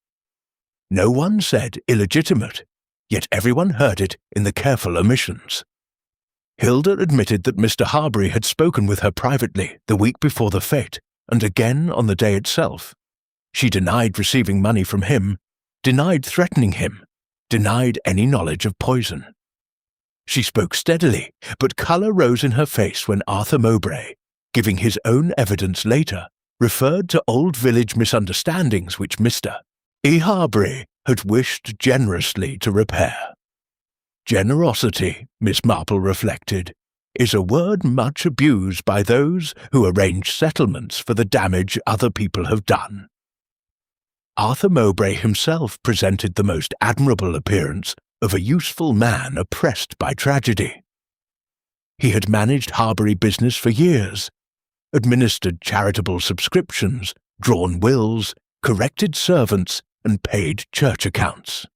No one said illegitimate, yet everyone heard it in the careful omissions. Hilda admitted that Mr. Harbury had spoken with her privately the week before the fete, and again on the day itself. She denied receiving money from him, denied threatening him, denied any knowledge of poison. She spoke steadily, but colour rose in her face when Arthur Mowbray, giving his own evidence later, referred to old village misunderstandings which Mr. Harbury had wished generously to repair. Generosity, Miss Marple reflected, is a word much abused by those who arrange settlements for the damage other people have done. Arthur Mowbray himself presented the most admirable appearance of a useful man oppressed by tragedy. He had managed Harbury business for years, administered charitable subscriptions, drawn wills, corrected servants, and paid church accounts.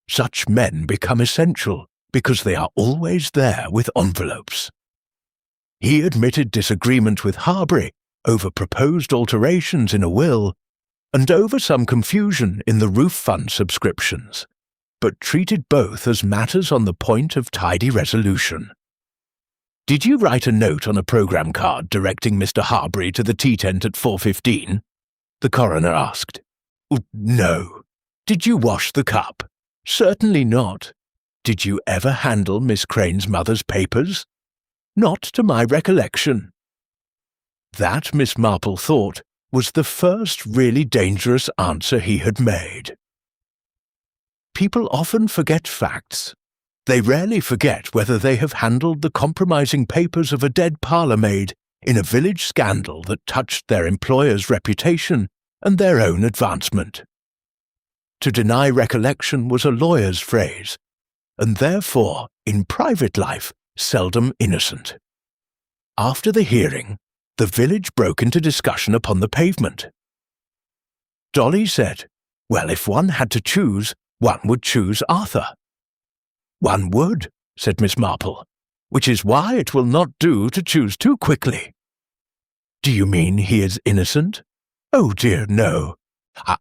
Such men become essential because they are always there with envelopes. He admitted disagreement with Harbury over proposed alterations in a will and over some confusion in the roof fund subscriptions, but treated both as matters on the point of tidy resolution. "Did you write a note on a programme card directing Mr. Harbury to the tea tent at 4:15? The coroner asked. "No." "Did you wash the cup?" "Certainly not." "Did you ever handle Miss Crane's mother's papers?" "Not to my recollection." That, Miss Marple thought, was the first really dangerous answer he had made. People often forget facts. They rarely forget whether they have handled the compromising papers of a dead parlour-maid in a village scandal that touched their employer's reputation and their own advancement. To deny recollection was a lawyer's phrase, and therefore, in private life, seldom innocent. After the hearing, the village broke into discussion upon the pavement. Dolly said, well, if one had to choose, one would choose Arthur. One would, said Miss Marple, which is why it will not do to choose too quickly. Do you mean he is innocent? Oh dear, no.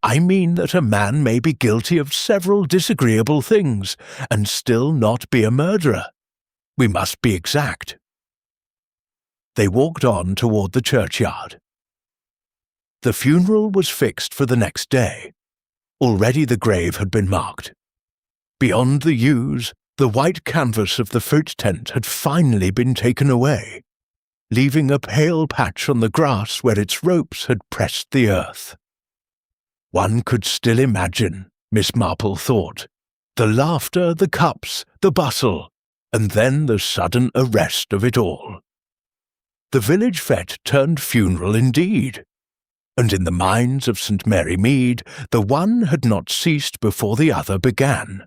I mean that a man may be guilty of several disagreeable things and still not be a murderer. We must be exact. They walked on toward the churchyard. The funeral was fixed for the next day. Already the grave had been marked. Beyond the yews, the white canvas of the Fete tent had finally been taken away, leaving a pale patch on the grass where its ropes had pressed the earth. One could still imagine, Miss Marple thought, the laughter, the cups, the bustle, and then the sudden arrest of it all. The village fete turned funeral indeed, and in the minds of St. Mary Mead the one had not ceased before the other began.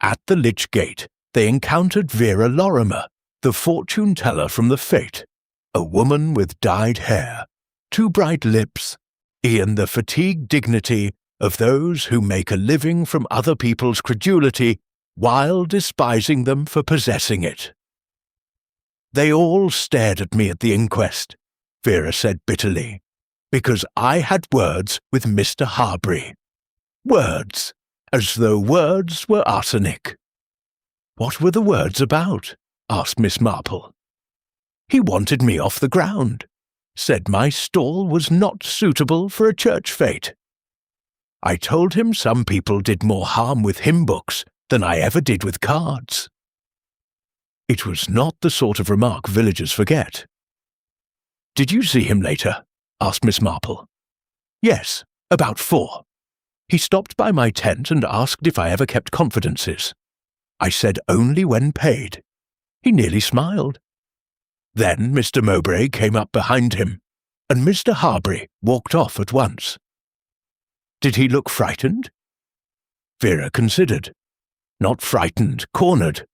At the Lich Gate they encountered Vera Lorimer, the fortune-teller from the fete, a woman with dyed hair, two bright lips, and the fatigued dignity of those who make a living from other people's credulity while despising them for possessing it. They all stared at me at the inquest, Vera said bitterly, because I had words with Mr. Harbury. Words, as though words were arsenic. What were the words about? Asked Miss Marple. He wanted me off the ground, said my stall was not suitable for a church fete. I told him some people did more harm with hymn books than I ever did with cards. It was not the sort of remark villagers forget. Did you see him later? Asked Miss Marple. Yes, about 4. He stopped by my tent and asked if I ever kept confidences. I said only when paid. He nearly smiled. Then Mr. Mowbray came up behind him, and Mr. Harbury walked off at once. Did he look frightened? Vera considered. Not frightened, cornered.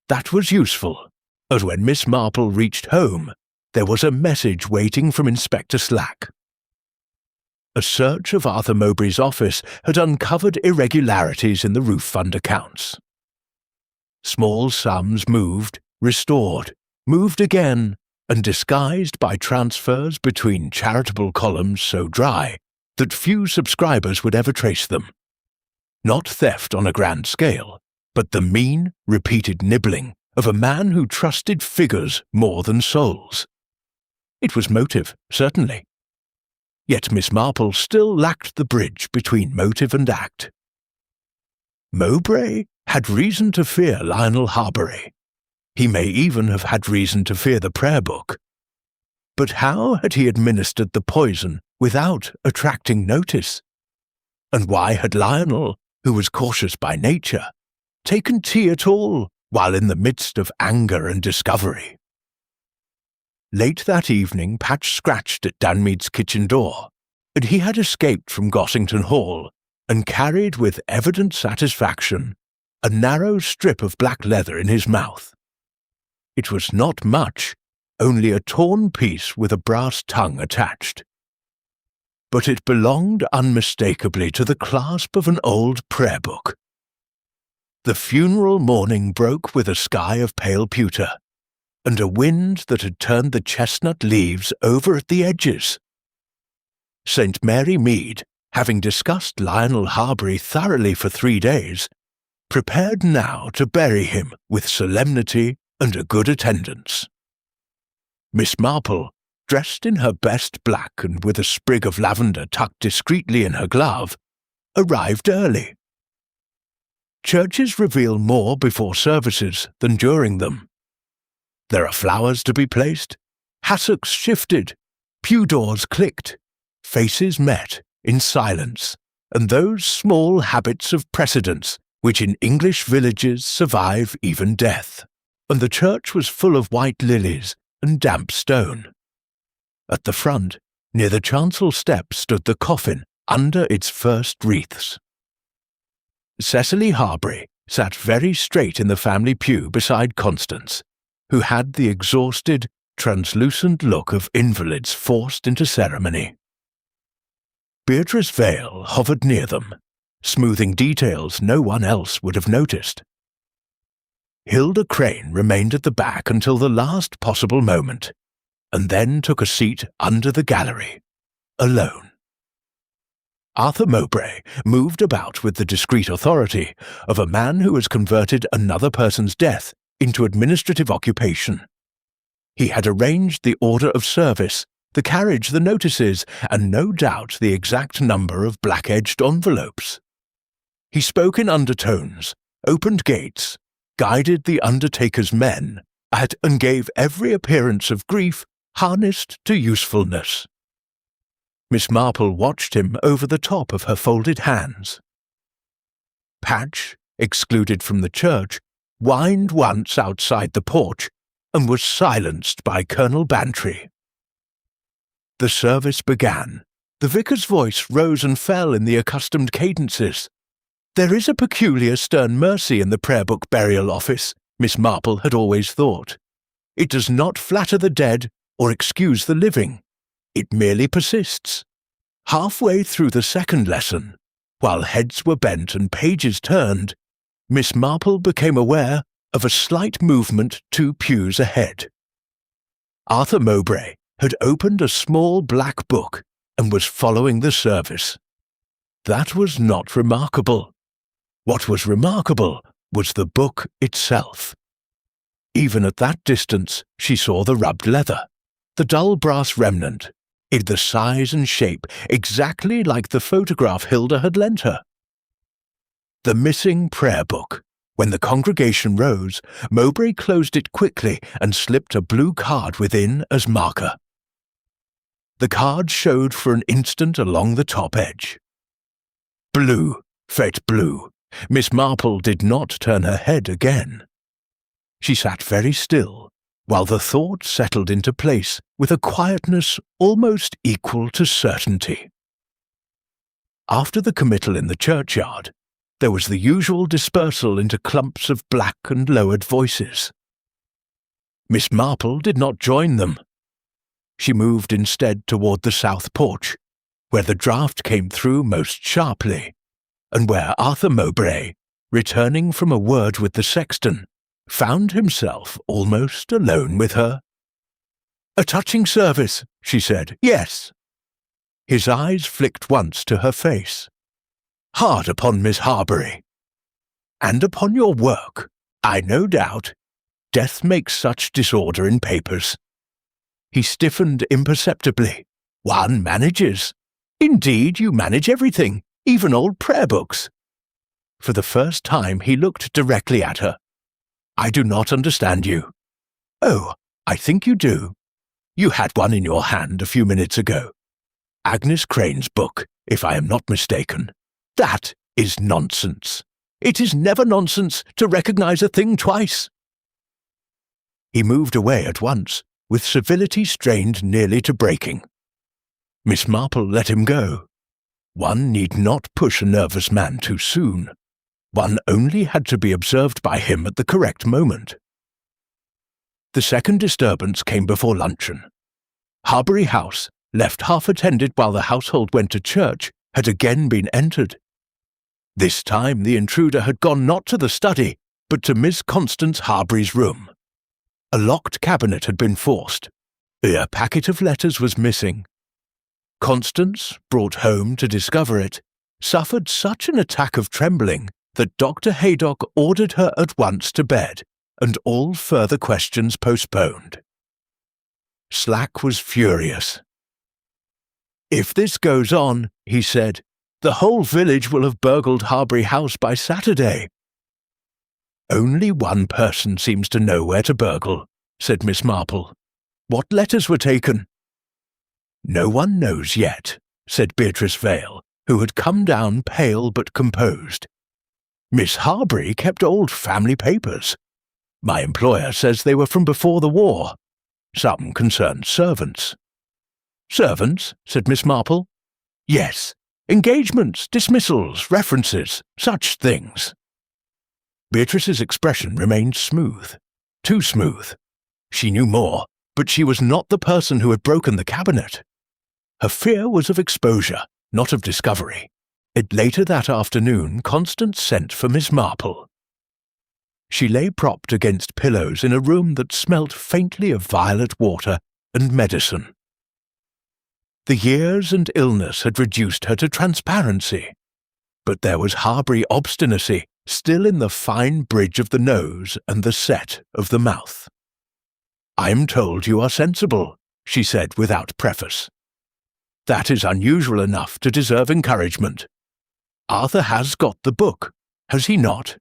That was useful, as when Miss Marple reached home, there was a message waiting from Inspector Slack. A search of Arthur Mowbray's office had uncovered irregularities in the roof fund accounts. Small sums moved, restored, moved again, and disguised by transfers between charitable columns so dry that few subscribers would ever trace them. Not theft on a grand scale, but the mean, repeated nibbling of a man who trusted figures more than souls. It was motive, certainly. Yet Miss Marple still lacked the bridge between motive and act. Mowbray had reason to fear Lionel Harbury. He may even have had reason to fear the prayer book. But how had he administered the poison without attracting notice? And why had Lionel, who was cautious by nature, taken tea at all while in the midst of anger and discovery? Late that evening Patch scratched at Danmead's kitchen door, and he had escaped from Gossington Hall and carried with evident satisfaction a narrow strip of black leather in his mouth. It was not much, only a torn piece with a brass tongue attached. But it belonged unmistakably to the clasp of an old prayer book. The funeral morning broke with a sky of pale pewter, and a wind that had turned the chestnut leaves over at the edges. St. Mary Mead, having discussed Lionel Harbury thoroughly for 3 days, prepared now to bury him with solemnity and a good attendance. Miss Marple, dressed in her best black and with a sprig of lavender tucked discreetly in her glove, arrived early. Churches reveal more before services than during them. There are flowers to be placed, hassocks shifted, pew doors clicked, faces met in silence, and those small habits of precedence which in English villages survive even death, and the church was full of white lilies and damp stone. At the front, near the chancel step, stood the coffin under its first wreaths. Cecily Harbury sat very straight in the family pew beside Constance, who had the exhausted, translucent look of invalids forced into ceremony. Beatrice Vale hovered near them, smoothing details no one else would have noticed. Hilda Crane remained at the back until the last possible moment, and then took a seat under the gallery, alone. Arthur Mowbray moved about with the discreet authority of a man who has converted another person's death into administrative occupation. He had arranged the order of service, the carriage, the notices, and no doubt the exact number of black-edged envelopes. He spoke in undertones, opened gates, guided the undertaker's men, and gave every appearance of grief harnessed to usefulness. Miss Marple watched him over the top of her folded hands. Patch, excluded from the church, whined once outside the porch and was silenced by Colonel Bantry. The service began. The vicar's voice rose and fell in the accustomed cadences. There is a peculiar stern mercy in the prayer book burial office, Miss Marple had always thought. It does not flatter the dead or excuse the living. It merely persists. Halfway through the second lesson, while heads were bent and pages turned, Miss Marple became aware of a slight movement 2 pews ahead. Arthur Mowbray had opened a small black book and was following the service. That was not remarkable. What was remarkable was the book itself. Even at that distance, she saw the rubbed leather, the dull brass remnant, in the size and shape exactly like the photograph Hilda had lent her. The missing prayer book. When the congregation rose, Mowbray closed it quickly and slipped a blue card within as marker. The card showed for an instant along the top edge. Blue, Fete blue. Miss Marple did not turn her head again. She sat very still, while the thought settled into place with a quietness almost equal to certainty. After the committal in the churchyard, there was the usual dispersal into clumps of black and lowered voices. Miss Marple did not join them. She moved instead toward the south porch, where the draught came through most sharply, and where Arthur Mowbray, returning from a word with the sexton, found himself almost alone with her. "A touching service," she said. "Yes." His eyes flicked once to her face. "Hard upon Miss Harbury. And upon your work, I no doubt. Death makes such disorder in papers." He stiffened imperceptibly. "One manages. Indeed, you manage everything, even old prayer books." For the first time he looked directly at her. "I do not understand you." "Oh, I think you do. You had one in your hand a few minutes ago. Agnes Crane's book, if I am not mistaken. That is nonsense. It is never nonsense to recognize a thing twice." He moved away at once, with civility strained nearly to breaking. Miss Marple let him go. One need not push a nervous man too soon. One only had to be observed by him at the correct moment. The second disturbance came before luncheon. Harbury House, left half attended while the household went to church, had again been entered. This time the intruder had gone not to the study, but to Miss Constance Harbury's room. A locked cabinet had been forced. A packet of letters was missing. Constance, brought home to discover it, suffered such an attack of trembling that Dr. Haydock ordered her at once to bed, and all further questions postponed. Slack was furious. "If this goes on," he said, "the whole village will have burgled Harbury House by Saturday." "Only one person seems to know where to burgle," said Miss Marple. "What letters were taken?" "No one knows yet," said Beatrice Vale, who had come down pale but composed. "Miss Harbury kept old family papers. My employer says they were from before the war. Some concerned servants." "Servants?" said Miss Marple. "Yes, engagements, dismissals, references, such things." Beatrice's expression remained smooth. Too smooth. She knew more, but she was not the person who had broken the cabinet. Her fear was of exposure, not of discovery. Later that afternoon, Constance sent for Miss Marple. She lay propped against pillows in a room that smelt faintly of violet water and medicine. The years and illness had reduced her to transparency, but there was Harbury obstinacy still in the fine bridge of the nose and the set of the mouth. "I'm told you are sensible," she said without preface. "That is unusual enough to deserve encouragement. Arthur has got the book, has he not?"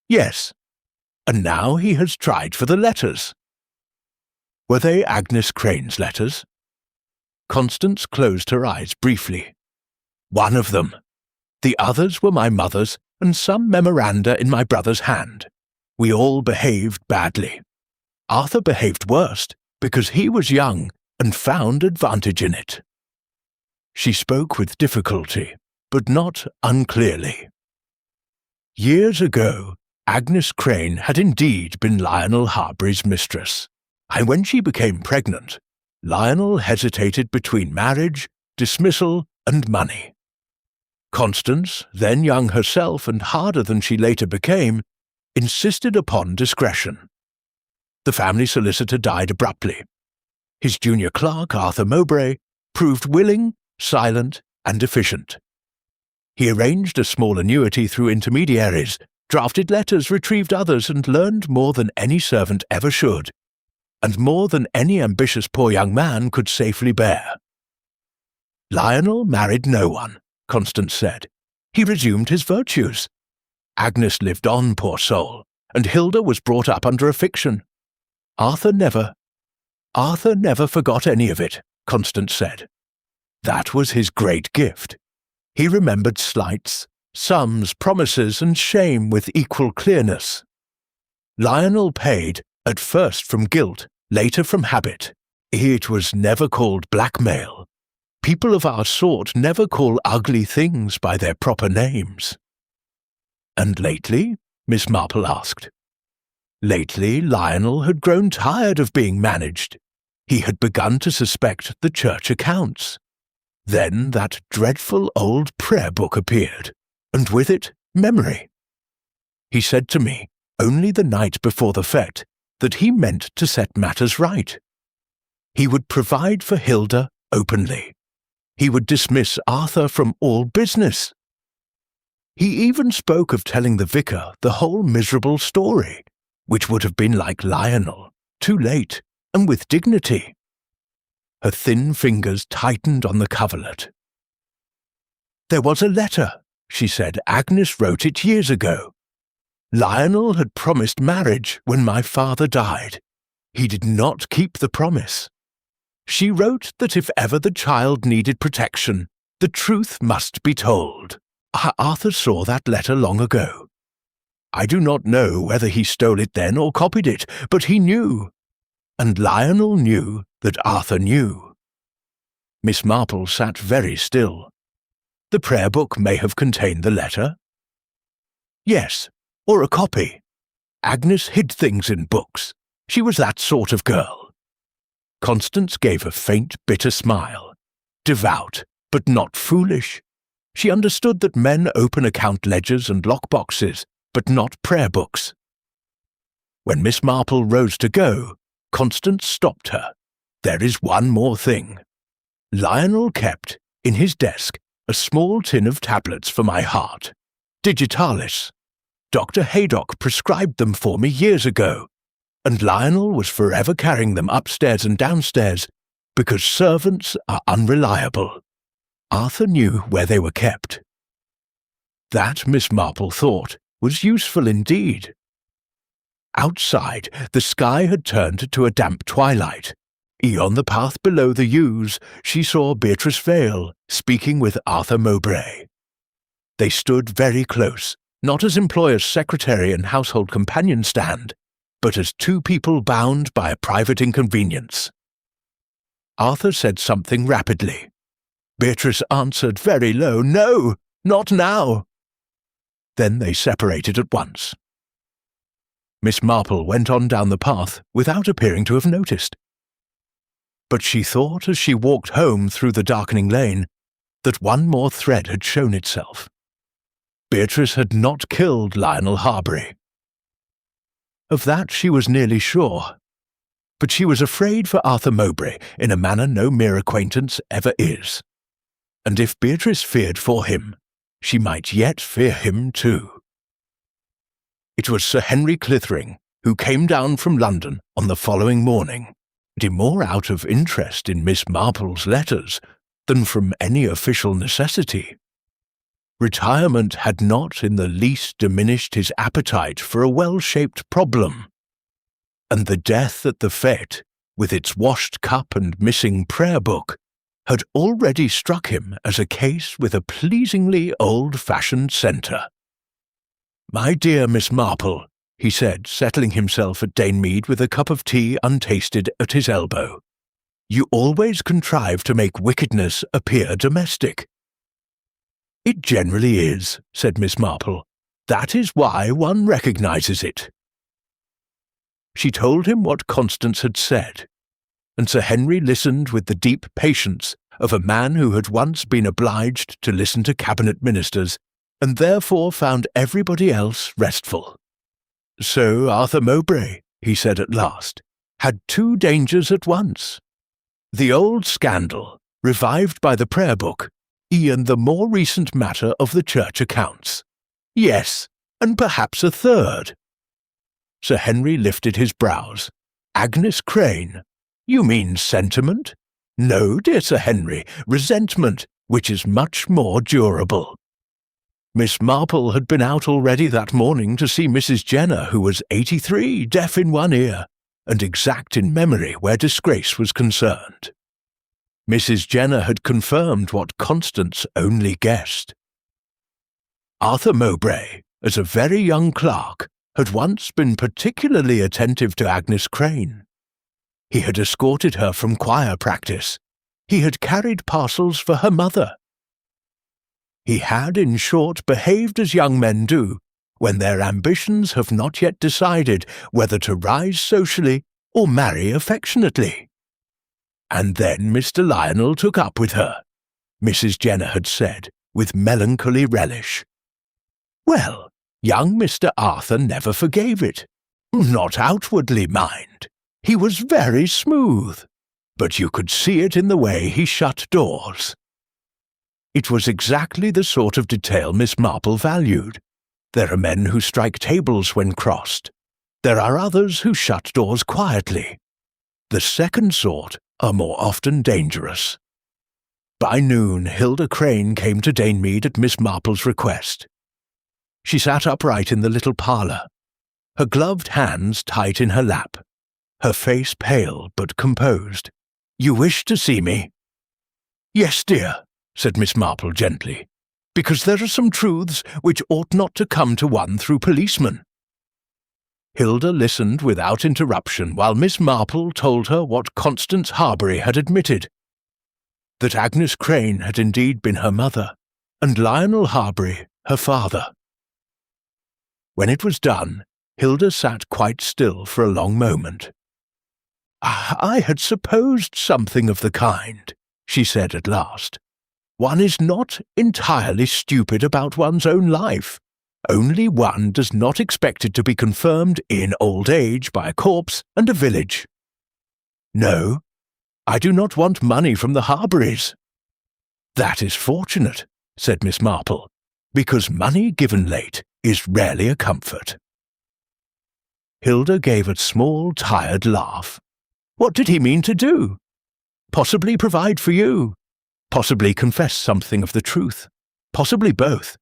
"Yes. And now he has tried for the letters." "Were they Agnes Crane's letters?" Constance closed her eyes briefly. "One of them. The others were my mother's and some memoranda in my brother's hand. We all behaved badly. Arthur behaved worst because he was young and found advantage in it." She spoke with difficulty, but not unclearly. Years ago, Agnes Crane had indeed been Lionel Harbury's mistress, and when she became pregnant, Lionel hesitated between marriage, dismissal, and money. Constance, then young herself and harder than she later became, insisted upon discretion. The family solicitor died abruptly. His junior clerk, Arthur Mowbray, proved willing, silent, and efficient. He arranged a small annuity through intermediaries, drafted letters, retrieved others, and learned more than any servant ever should, and more than any ambitious poor young man could safely bear. Lionel married no one, Constance said. He resumed his virtues. Agnes lived on, poor soul, and Hilda was brought up under a fiction. Arthur never forgot any of it, Constance said. That was his great gift. He remembered slights, sums, promises, and shame with equal clearness. Lionel paid, at first from guilt, later from habit. It was never called blackmail. People of our sort never call ugly things by their proper names. And lately? Miss Marple asked. Lately, Lionel had grown tired of being managed. He had begun to suspect the church accounts. Then that dreadful old prayer book appeared, and with it, memory. He said to me, only the night before the fete, that he meant to set matters right. He would provide for Hilda openly. He would dismiss Arthur from all business. He even spoke of telling the vicar the whole miserable story, which would have been like Lionel, too late, and with dignity. Her thin fingers tightened on the coverlet. There was a letter, she said. Agnes wrote it years ago. Lionel had promised marriage when my father died. He did not keep the promise. She wrote that if ever the child needed protection, the truth must be told. Arthur saw that letter long ago. I do not know whether he stole it then or copied it, but he knew. And Lionel knew that Arthur knew. Miss Marple sat very still. The prayer book may have contained the letter. Yes, or a copy. Agnes hid things in books. She was that sort of girl. Constance gave a faint, bitter smile. Devout, but not foolish. She understood that men open account ledgers and lock boxes, but not prayer books. When Miss Marple rose to go, Constance stopped her. There is one more thing. Lionel kept, in his desk, a small tin of tablets for my heart. Digitalis. Dr. Haydock prescribed them for me years ago, and Lionel was forever carrying them upstairs and downstairs, because servants are unreliable. Arthur knew where they were kept. That, Miss Marple thought, was useful indeed. Outside, the sky had turned to a damp twilight. On the path below the yews, she saw Beatrice Vale speaking with Arthur Mowbray. They stood very close, not as employer's secretary and household companion stand, but as two people bound by a private inconvenience. Arthur said something rapidly. Beatrice answered very low, "No, not now." Then they separated at once. Miss Marple went on down the path without appearing to have noticed. but she thought as she walked home through the darkening lane that one more thread had shown itself. Beatrice had not killed Lionel Harbury. Of that she was nearly sure, but she was afraid for Arthur Mowbray in a manner no mere acquaintance ever is, and if Beatrice feared for him, she might yet fear him too. It was Sir Henry Clithering who came down from London on the following morning, more out of interest in Miss Marple's letters than from any official necessity. Retirement had not in the least diminished his appetite for a well-shaped problem, and the death at the Fete, with its washed cup and missing prayer book, had already struck him as a case with a pleasingly old-fashioned centre. "My dear Miss Marple," he said, settling himself at Danemead with a cup of tea untasted at his elbow, "you always contrive to make wickedness appear domestic." "It generally is," said Miss Marple. "That is why one recognizes it." She told him what Constance had said, and Sir Henry listened with the deep patience of a man who had once been obliged to listen to cabinet ministers, and therefore found everybody else restful. "So Arthur Mowbray," he said at last, "had two dangers at once. The old scandal, revived by the prayer book, and the more recent matter of the church accounts. Yes, and perhaps a third." Sir Henry lifted his brows. "Agnes Crane? You mean sentiment? No, dear Sir Henry, resentment, which is much more durable. Miss Marple had been out already that morning to see Mrs. Jenner, who was 83, deaf in one ear, and exact in memory where disgrace was concerned. Mrs. Jenner had confirmed what Constance only guessed. Arthur Mowbray, as a very young clerk, had once been particularly attentive to Agnes Crane. He had escorted her from choir practice. He had carried parcels for her mother. He had, in short, behaved as young men do, when their ambitions have not yet decided whether to rise socially or marry affectionately. And then Mr. Lionel took up with her, Mrs. Jenner had said, with melancholy relish. Well, young Mr. Arthur never forgave it. Not outwardly, mind. He was very smooth, but you could see it in the way he shut doors. It was exactly the sort of detail Miss Marple valued. There are men who strike tables when crossed. There are others who shut doors quietly. The second sort are more often dangerous. By noon, Hilda Crane came to Danemead at Miss Marple's request. She sat upright in the little parlour, her gloved hands tight in her lap, her face pale but composed. "You wish to see me?" "Yes, dear," said Miss Marple gently, "because there are some truths which ought not to come to one through policemen." Hilda listened without interruption while Miss Marple told her what Constance Harbury had admitted, that Agnes Crane had indeed been her mother, and Lionel Harbury her father. When it was done, Hilda sat quite still for a long moment. "I had supposed something of the kind," she said at last. "One is not entirely stupid about one's own life. Only one does not expect it to be confirmed in old age by a corpse and a village. No, I do not want money from the Harburys." "That is fortunate," said Miss Marple, "because money given late is rarely a comfort." Hilda gave a small, tired laugh. What did he mean to do? Possibly provide for you. Possibly confess something of the truth. Possibly both.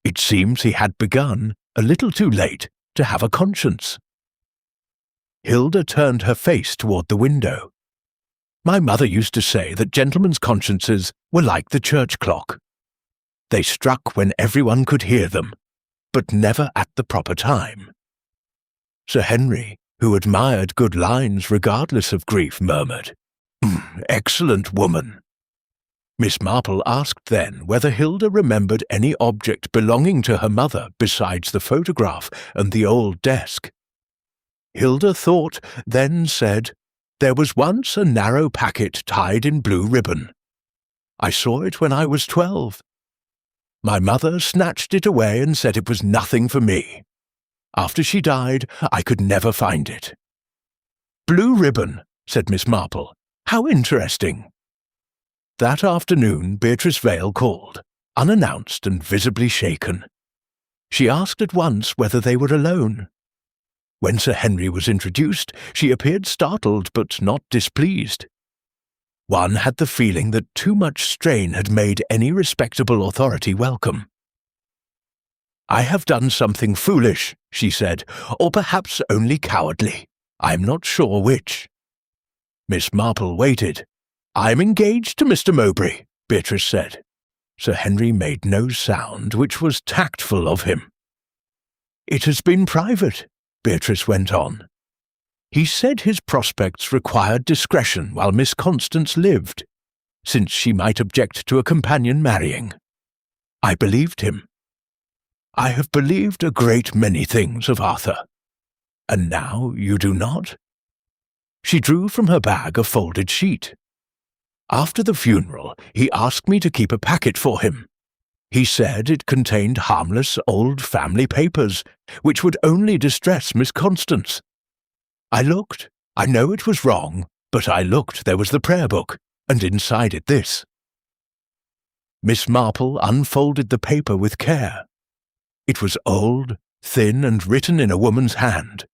It seems he had begun, a little too late, to have a conscience. Hilda turned her face toward the window. "My mother used to say that gentlemen's consciences were like the church clock. They struck when everyone could hear them, but never at the proper time." Sir Henry, who admired good lines regardless of grief, murmured, "Excellent woman." Miss Marple asked then whether Hilda remembered any object belonging to her mother besides the photograph and the old desk. Hilda thought, then said, There was once a narrow packet tied in blue ribbon. I saw it when I was 12. My mother snatched it away and said it was nothing for me. After she died, I could never find it." "Blue ribbon," said Miss Marple. "How interesting." That afternoon Beatrice Vale called, unannounced and visibly shaken. She asked at once whether they were alone. When Sir Henry was introduced, she appeared startled but not displeased. One had the feeling that too much strain had made any respectable authority welcome. "I have done something foolish," she said, "or perhaps only cowardly. I'm not sure which." Miss Marple waited. "I'm engaged to Mr. Mowbray," Beatrice said. Sir Henry made no sound, which was tactful of him. "It has been private," Beatrice went on. "He said his prospects required discretion while Miss Constance lived, since she might object to a companion marrying. I believed him. I have believed a great many things of Arthur. And now you do not?" She drew from her bag a folded sheet. "After the funeral, he asked me to keep a packet for him. He said it contained harmless old family papers, which would only distress Miss Constance. I looked. I know it was wrong, but I looked. There was the prayer book, and inside it this." Miss Marple unfolded the paper with care. It was old, thin, and written in a woman's hand.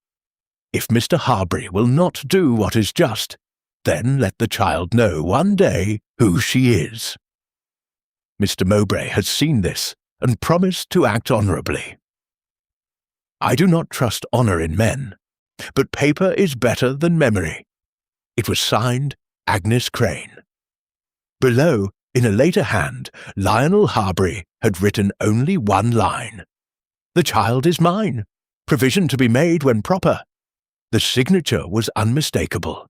"If Mr. Harbury will not do what is just, then let the child know one day who she is. Mr. Mowbray has seen this, and promised to act honourably. I do not trust honour in men, but paper is better than memory. It was signed Agnes Crane." Below, in a later hand, Lionel Harbury had written only one line. "The child is mine. Provision to be made when proper." The signature was unmistakable.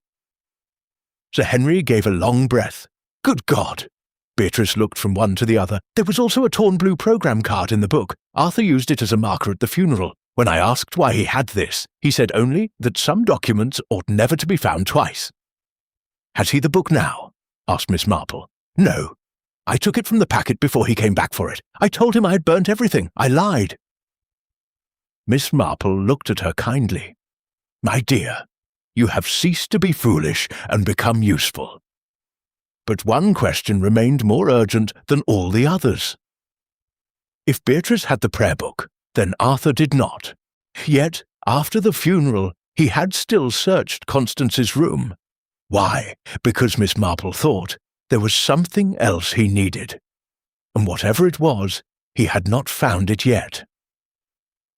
Sir Henry gave a long breath. "Good God!" Beatrice looked from one to the other. "There was also a torn blue programme card in the book. Arthur used it as a marker at the funeral. When I asked why he had this, he said only that some documents ought never to be found twice." "Has he the book now?" asked Miss Marple. "No. I took it from the packet before he came back for it. I told him I had burnt everything. I lied." Miss Marple looked at her kindly. "My dear, you have ceased to be foolish and become useful." But one question remained more urgent than all the others. If Beatrice had the prayer book, then Arthur did not. Yet, after the funeral, he had still searched Constance's room. Why? Because Miss Marple thought there was something else he needed. And whatever it was, he had not found it yet.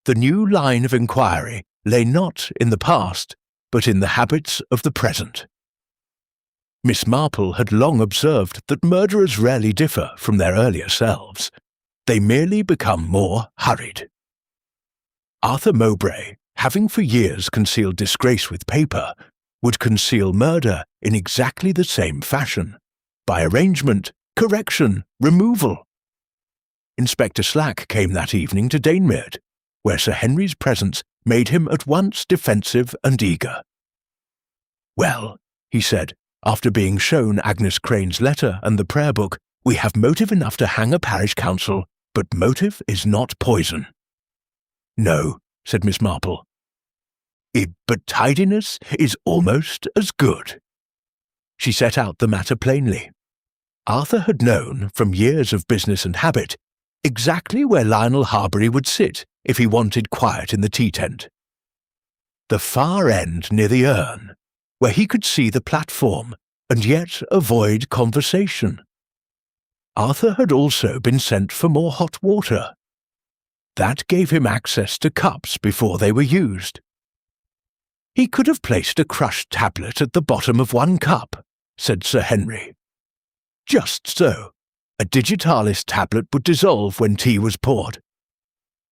The new line of inquiry lay not in the past, but in the habits of the present. Miss Marple had long observed that murderers rarely differ from their earlier selves. They merely become more hurried. Arthur Mowbray, having for years concealed disgrace with paper, would conceal murder in exactly the same fashion, by arrangement, correction, removal. Inspector Slack came that evening to Danemead, where Sir Henry's presence made him at once defensive and eager. "Well," he said, after being shown Agnes Crane's letter and the prayer book, "we have motive enough to hang a parish council, but motive is not poison." "No," said Miss Marple. But tidiness is almost as good." She set out the matter plainly. Arthur had known, from years of business and habit, exactly where Lionel Harbury would sit if he wanted quiet in the tea-tent. The far end near the urn, where he could see the platform and yet avoid conversation. Arthur had also been sent for more hot water. That gave him access to cups before they were used. "He could have placed a crushed tablet at the bottom of one cup," said Sir Henry. "Just so. A digitalis tablet would dissolve when tea was poured.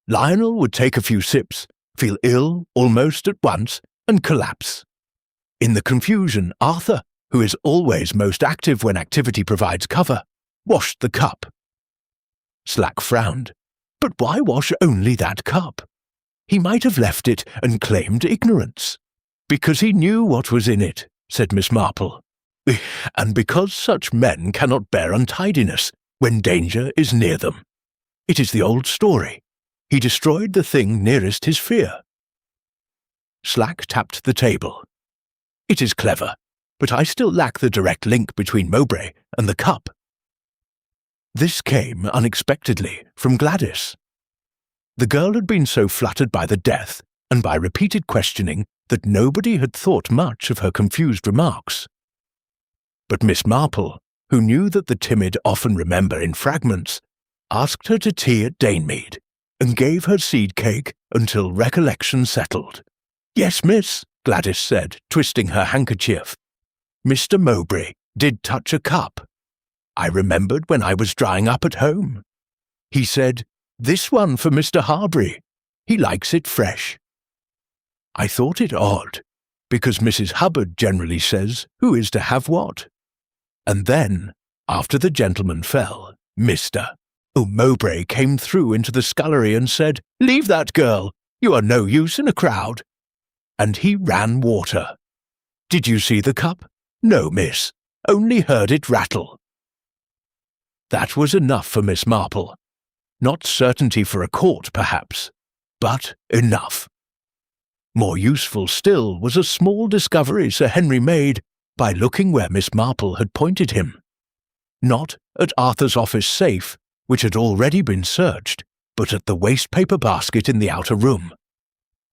Lionel would take a few sips, feel ill almost at once, and collapse. In the confusion, Arthur, who is always most active when activity provides cover, washed the cup." Slack frowned. But why wash only that cup? He might have left it and claimed ignorance. Because he knew what was in it, said Miss Marple. And because such men cannot bear untidiness when danger is near them. It is the old story. He destroyed the thing nearest his fear. Slack tapped the table. It is clever, but I still lack the direct link between Mowbray and the cup. This came unexpectedly from Gladys. The girl had been so fluttered by the death and by repeated questioning that nobody had thought much of her confused remarks. But Miss Marple, who knew that the timid often remember in fragments, asked her to tea at Danemead, and gave her seed cake until recollection settled. "Yes, miss," Gladys said, twisting her handkerchief. "Mr. Mowbray did touch a cup. I remembered when I was drying up at home. He said, 'This one for Mr. Harbury. He likes it fresh.' I thought it odd, because Mrs. Hubbard generally says who is to have what. And then, after the gentleman fell, Mr. Mowbray came through into the scullery and said, 'Leave that girl. You are no use in a crowd.' And he ran water. Did you see the cup? No, miss. Only heard it rattle." That was enough for Miss Marple. Not certainty for a court, perhaps, but enough. More useful still was a small discovery Sir Henry made by looking where Miss Marple had pointed him. Not at Arthur's office safe, which had already been searched, but at the waste-paper basket in the outer room.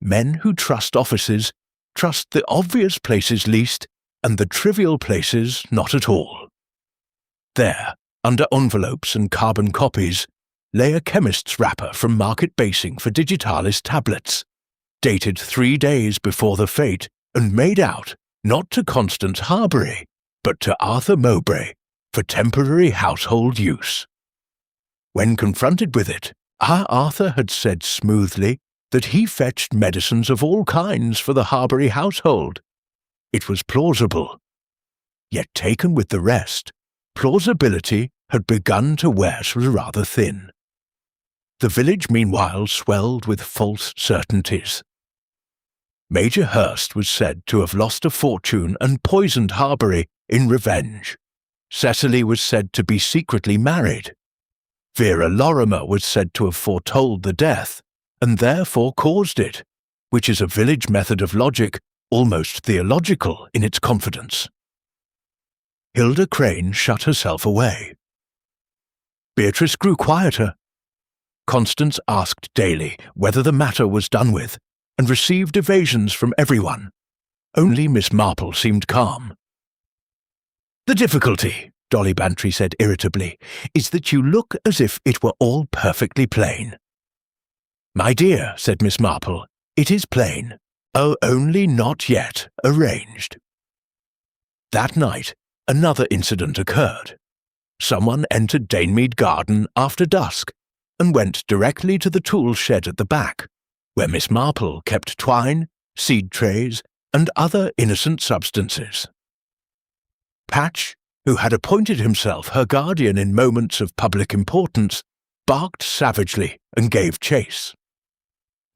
Men who trust offices trust the obvious places least, and the trivial places not at all. There, under envelopes and carbon copies, lay a chemist's wrapper from Market Basing for Digitalis tablets, dated 3 days before the fete and made out, not to Constance Harbury, but to Arthur Mowbray, for temporary household use. When confronted with it, our Arthur had said smoothly that he fetched medicines of all kinds for the Harbury household. It was plausible. Yet taken with the rest, plausibility had begun to wear rather thin. The village meanwhile swelled with false certainties. Major Hurst was said to have lost a fortune and poisoned Harbury in revenge. Cecily was said to be secretly married. Vera Lorimer was said to have foretold the death, and therefore caused it, which is a village method of logic almost theological in its confidence. Hilda Crane shut herself away. Beatrice grew quieter. Constance asked daily whether the matter was done with, and received evasions from everyone. Only Miss Marple seemed calm. "The difficulty," Dolly Bantry said irritably, "is that you look as if it were all perfectly plain." "My dear," said Miss Marple, "it is plain. Oh, only not yet arranged." That night, another incident occurred. Someone entered Danemead Garden after dusk, and went directly to the tool shed at the back, where Miss Marple kept twine, seed trays, and other innocent substances. Patch, who had appointed himself her guardian in moments of public importance, barked savagely and gave chase.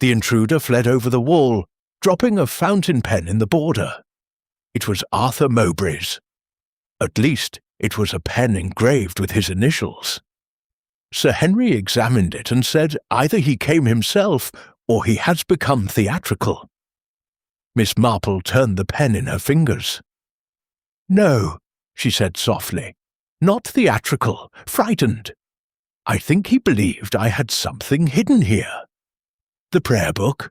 The intruder fled over the wall, dropping a fountain pen in the border. It was Arthur Mowbray's. At least, it was a pen engraved with his initials. Sir Henry examined it and said either he came himself or he has become theatrical. Miss Marple turned the pen in her fingers. "No," she said softly, "not theatrical, frightened. I think he believed I had something hidden here. The prayer book?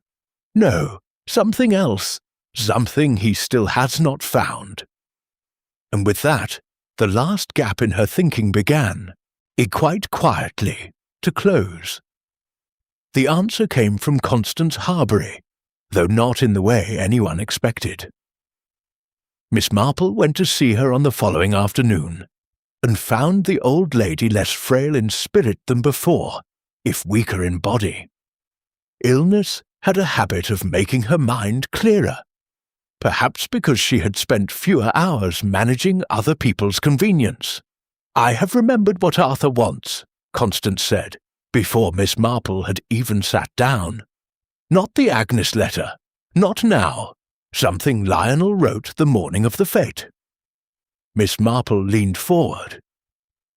No, something else, something he still has not found." And with that, the last gap in her thinking began, quite quietly, to close. The answer came from Constance Harbury, though not in the way anyone expected. Miss Marple went to see her on the following afternoon, and found the old lady less frail in spirit than before, if weaker in body. Illness had a habit of making her mind clearer, perhaps because she had spent fewer hours managing other people's convenience. "I have remembered what Arthur wants," Constance said, before Miss Marple had even sat down. "Not the Agnes letter. Not now. something Lionel wrote the morning of the fete. Miss Marple leaned forward.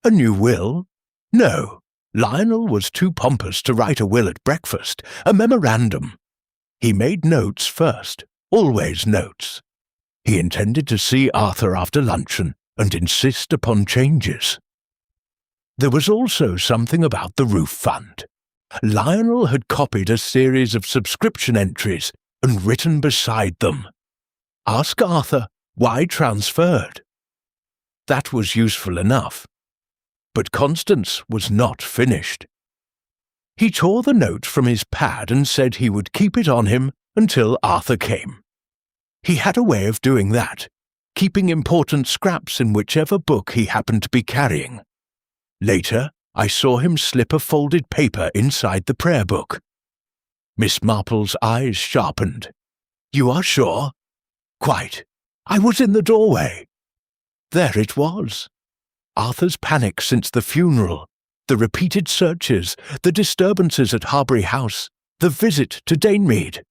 A new will? No, Lionel was too pompous to write a will at breakfast, a memorandum. He made notes first, always notes. He intended to see Arthur after luncheon and insist upon changes. There was also something about the roof fund. Lionel had copied a series of subscription entries and written beside them, "Ask Arthur why transferred." That was useful enough. But Constance was not finished. He tore the note from his pad and said he would keep it on him until Arthur came. He had a way of doing that, keeping important scraps in whichever book he happened to be carrying. Later, I saw him slip a folded paper inside the prayer book. Miss Marple's eyes sharpened. "You are sure?" "Quite. I was in the doorway." There it was. Arthur's panic since the funeral, the repeated searches, the disturbances at Harbury House, the visit to Danemead.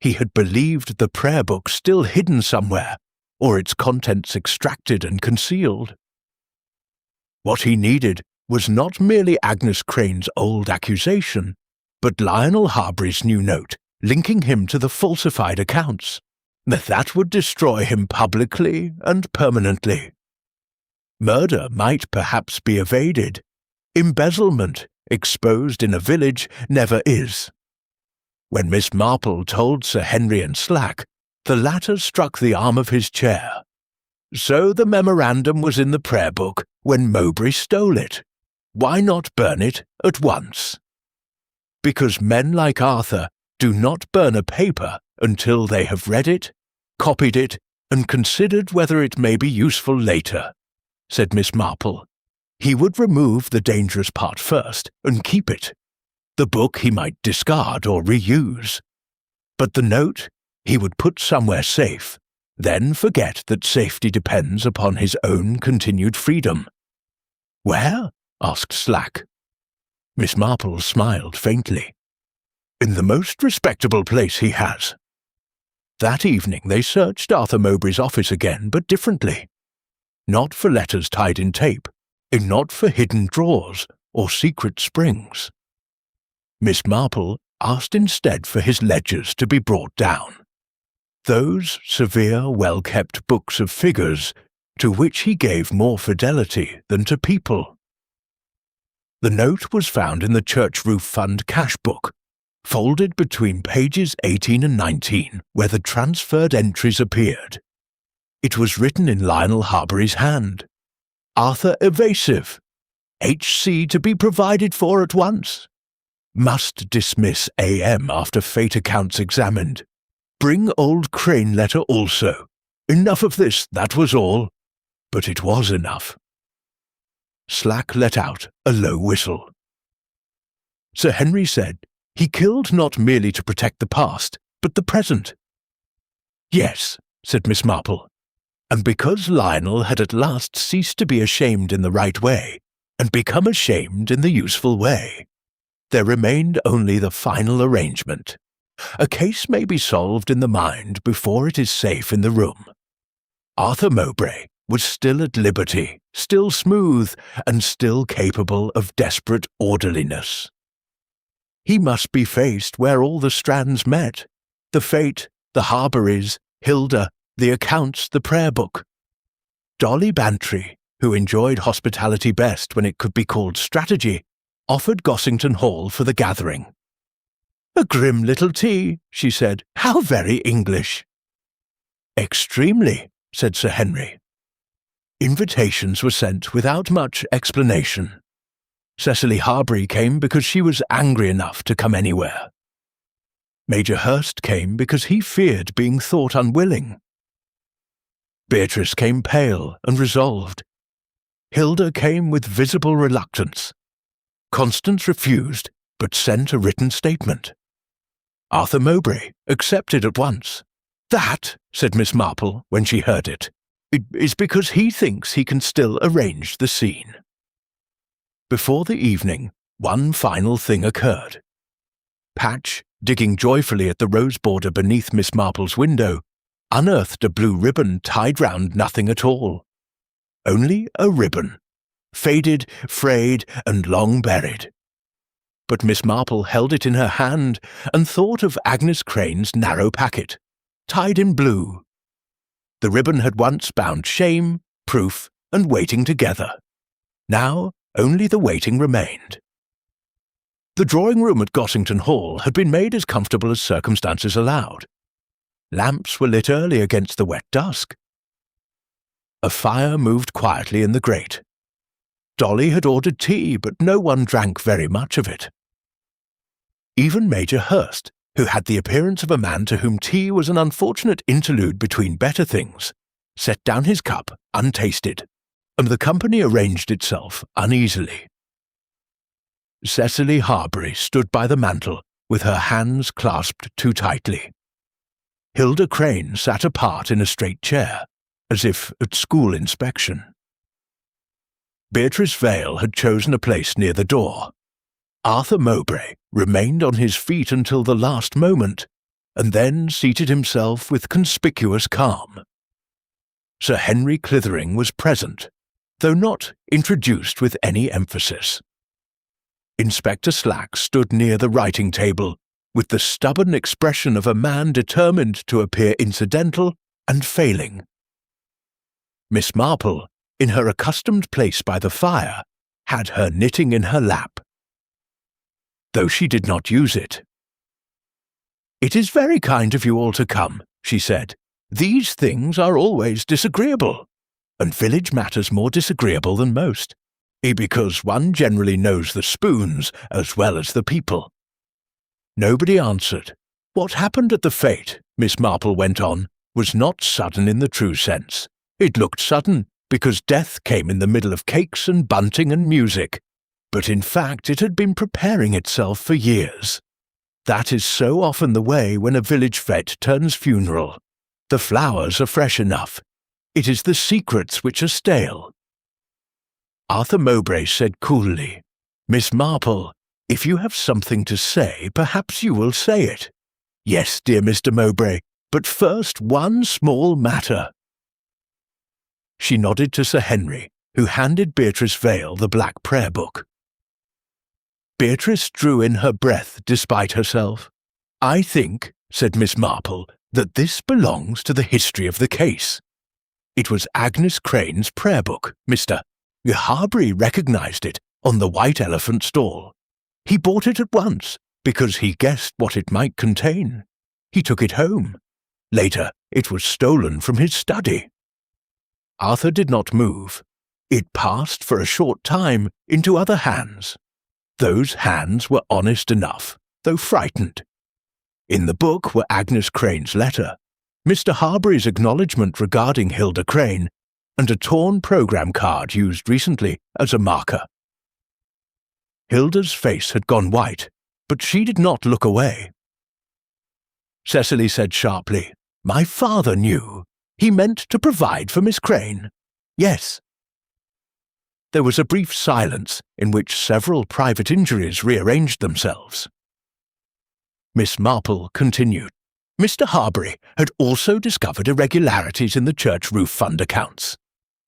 He had believed the prayer book still hidden somewhere, or its contents extracted and concealed. What he needed was not merely Agnes Crane's old accusation, but Lionel Harbury's new note, linking him to the falsified accounts. That would destroy him publicly and permanently. Murder might perhaps be evaded. Embezzlement, exposed in a village, never is. When Miss Marple told Sir Henry and Slack, the latter struck the arm of his chair. So the memorandum was in the prayer book when Mowbray stole it. Why not burn it at once? Because men like Arthur do not burn a paper until they have read it, copied it, and considered whether it may be useful later, said Miss Marple. He would remove the dangerous part first and keep it. The book he might discard or reuse. But the note he would put somewhere safe, then forget that safety depends upon his own continued freedom. "Where?" asked Slack. Miss Marple smiled faintly. "In the most respectable place he has." That evening they searched Arthur Mowbray's office again, but differently. Not for letters tied in tape, and not for hidden drawers or secret springs. Miss Marple asked instead for his ledgers to be brought down. Those severe, well-kept books of figures to which he gave more fidelity than to people. The note was found in the Church Roof Fund cash book, folded between pages 18 and 19, where the transferred entries appeared. It was written in Lionel Harbury's hand. Arthur evasive. HC to be provided for at once. Must dismiss AM after Fete accounts examined. Bring old Crane letter also. Enough of this, that was all. But it was enough. Slack let out a low whistle. Sir Henry said, he killed not merely to protect the past, but the present. Yes, said Miss Marple, and because Lionel had at last ceased to be ashamed in the right way, and become ashamed in the useful way, there remained only the final arrangement. A case may be solved in the mind before it is safe in the room. Arthur Mowbray was still at liberty, still smooth, and still capable of desperate orderliness. He must be faced where all the strands met, the Fete, the Harburys, Hilda, the accounts, the prayer book. Dolly Bantry, who enjoyed hospitality best when it could be called strategy, offered Gossington Hall for the gathering. "A grim little tea," she said. "How very English." "Extremely," said Sir Henry. Invitations were sent without much explanation. Cecily Harbury came because she was angry enough to come anywhere. Major Hurst came because he feared being thought unwilling. Beatrice came pale and resolved. Hilda came with visible reluctance. Constance refused, but sent a written statement. Arthur Mowbray accepted at once. "That," said Miss Marple when she heard it, "is because he thinks he can still arrange the scene." Before the evening, one final thing occurred. Patch, digging joyfully at the rose border beneath Miss Marple's window, unearthed a blue ribbon tied round nothing at all. Only a ribbon, faded, frayed, and long buried. But Miss Marple held it in her hand and thought of Agnes Crane's narrow packet, tied in blue. The ribbon had once bound shame, proof, and waiting together. Now only the waiting remained. The drawing-room at Gossington Hall had been made as comfortable as circumstances allowed. Lamps were lit early against the wet dusk. A fire moved quietly in the grate. Dolly had ordered tea, but no one drank very much of it. Even Major Hurst, who had the appearance of a man to whom tea was an unfortunate interlude between better things, set down his cup untasted, and the company arranged itself uneasily. Cecily Harbury stood by the mantel with her hands clasped too tightly. Hilda Crane sat apart in a straight chair, as if at school inspection. Beatrice Vale had chosen a place near the door. Arthur Mowbray remained on his feet until the last moment, and then seated himself with conspicuous calm. Sir Henry Clithering was present, though not introduced with any emphasis. Inspector Slack stood near the writing table, with the stubborn expression of a man determined to appear incidental and failing. Miss Marple, in her accustomed place by the fire, had her knitting in her lap, though she did not use it. "It is very kind of you all to come," she said. "These things are always disagreeable, and village matters more disagreeable than most, because one generally knows the spoons as well as the people." Nobody answered. "What happened at the fete," Miss Marple went on, "was not sudden in the true sense. It looked sudden because death came in the middle of cakes and bunting and music, but in fact it had been preparing itself for years. That is so often the way when a village fete turns funeral. The flowers are fresh enough. It is the secrets which are stale." Arthur Mowbray said coolly, "Miss Marple, if you have something to say, perhaps you will say it. Yes, dear Mr. Mowbray, but first one small matter." She nodded to Sir Henry, who handed Beatrice Vale the black prayer book. Beatrice drew in her breath despite herself. "I think," said Miss Marple, "that this belongs to the history of the case. It was Agnes Crane's prayer book, Mr. Harbury recognized it on the White Elephant stall. He bought it at once, because he guessed what it might contain. He took it home. Later, it was stolen from his study." Arthur did not move. It passed for a short time into other hands. Those hands were honest enough, though frightened. In the book were Agnes Crane's letter, Mr. Harbury's acknowledgement regarding Hilda Crane, and a torn programme card used recently as a marker. Hilda's face had gone white, but she did not look away. Cecily said sharply, "My father knew. He meant to provide for Miss Crane. Yes." There was a brief silence in which several private injuries rearranged themselves. Miss Marple continued. "Mr. Harbury had also discovered irregularities in the church roof fund accounts.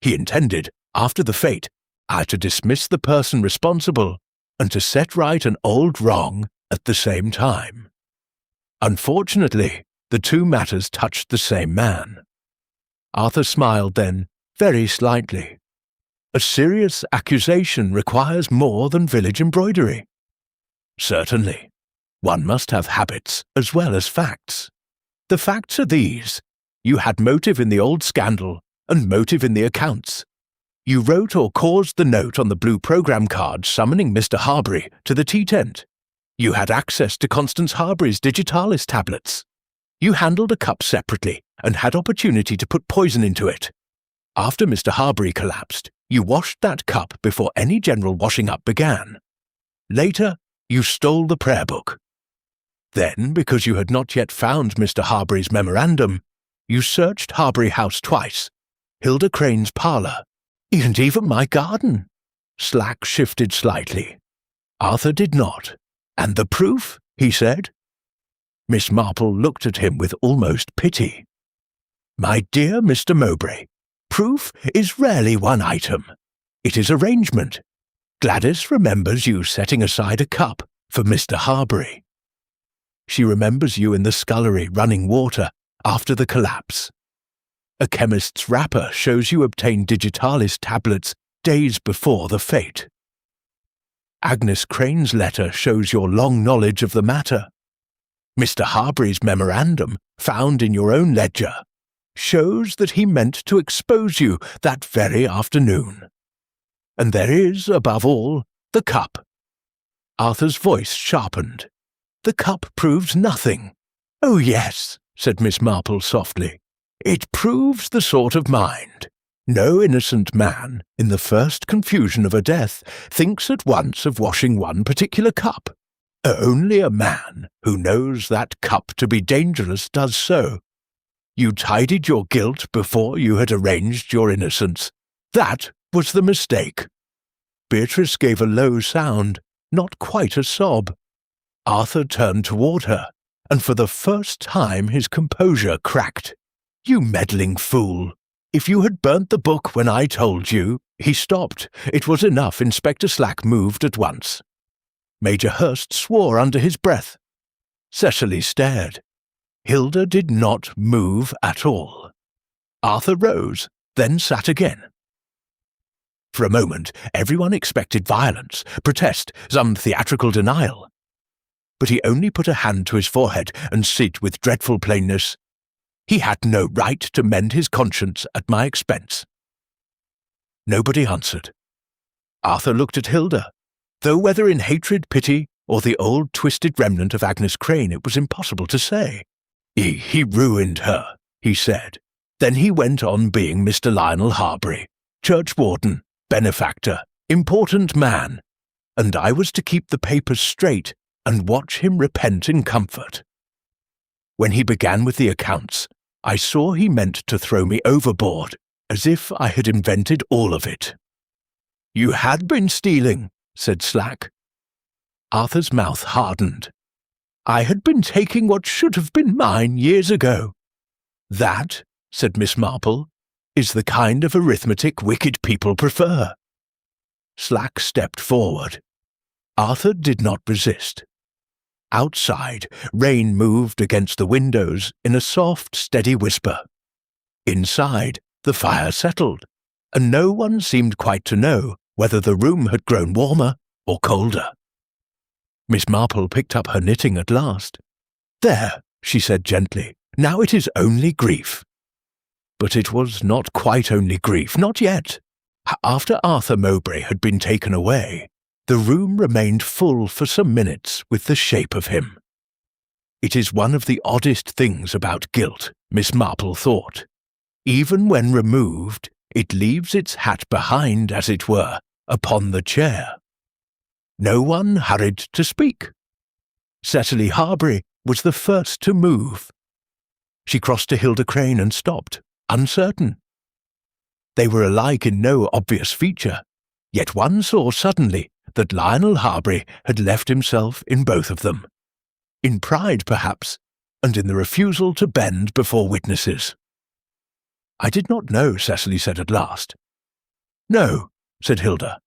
He intended, after the fete, to dismiss the person responsible and to set right an old wrong at the same time. Unfortunately, the two matters touched the same man." Arthur smiled then, very slightly. "A serious accusation requires more than village embroidery." "Certainly. One must have habits as well as facts. The facts are these. You had motive in the old scandal and motive in the accounts. You wrote or caused the note on the blue programme card summoning Mr. Harbury to the tea tent. You had access to Constance Harbury's digitalis tablets. You handled a cup separately and had opportunity to put poison into it. After Mr. Harbury collapsed, you washed that cup before any general washing up began. Later, you stole the prayer book. Then, because you had not yet found Mr. Harbury's memorandum, you searched Harbury House twice, Hilda Crane's parlour, and even my garden." Slack shifted slightly. Arthur did not. "And the proof?" he said. Miss Marple looked at him with almost pity. My dear Mr. Mowbray, proof is rarely one item. It is arrangement. Gladys remembers you setting aside a cup for Mr. Harbury. She remembers you in the scullery running water after the collapse. A chemist's wrapper shows you obtained digitalis tablets days before the fete. Agnes Crane's letter shows your long knowledge of the matter. Mr. Harbury's memorandum, found in your own ledger, shows that he meant to expose you that very afternoon. And there is, above all, the cup. Arthur's voice sharpened. The cup proves nothing. Oh yes, said Miss Marple softly. It proves the sort of mind. No innocent man, in the first confusion of a death, thinks at once of washing one particular cup. Only a man who knows that cup to be dangerous does so. You tidied your guilt before you had arranged your innocence. That was the mistake. Beatrice gave a low sound, not quite a sob. Arthur turned toward her, and for the first time his composure cracked. You meddling fool! If you had burnt the book when I told you— He stopped. It was enough. Inspector Slack moved at once. Major Hurst swore under his breath. Cecily stared. Hilda did not move at all. Arthur rose, then sat again. For a moment, everyone expected violence, protest, some theatrical denial. But he only put a hand to his forehead and said with dreadful plainness, "He had no right to mend his conscience at my expense." Nobody answered. Arthur looked at Hilda, though whether in hatred, pity, or the old twisted remnant of Agnes Crane it was impossible to say. He ruined her, he said. Then he went on being Mr. Lionel Harbury, churchwarden, benefactor, important man, and I was to keep the papers straight and watch him repent in comfort. When he began with the accounts, I saw he meant to throw me overboard, as if I had invented all of it. "You had been stealing," said Slack. Arthur's mouth hardened. "I had been taking what should have been mine years ago." "That," said Miss Marple, "is the kind of arithmetic wicked people prefer." Slack stepped forward. Arthur did not resist. Outside, rain moved against the windows in a soft, steady whisper. Inside, the fire settled, and no one seemed quite to know whether the room had grown warmer or colder. Miss Marple picked up her knitting at last. "There," she said gently, "now it is only grief." But it was not quite only grief, not yet. After Arthur Mowbray had been taken away, the room remained full for some minutes with the shape of him. It is one of the oddest things about guilt, Miss Marple thought. Even when removed, it leaves its hat behind, as it were, upon the chair. No one hurried to speak. Cecily Harbury was the first to move. She crossed to Hilda Crane and stopped, uncertain. They were alike in no obvious feature, yet one saw suddenly that Lionel Harbury had left himself in both of them. In pride, perhaps, and in the refusal to bend before witnesses. "I did not know," Cecily said at last. "No," said Hilda.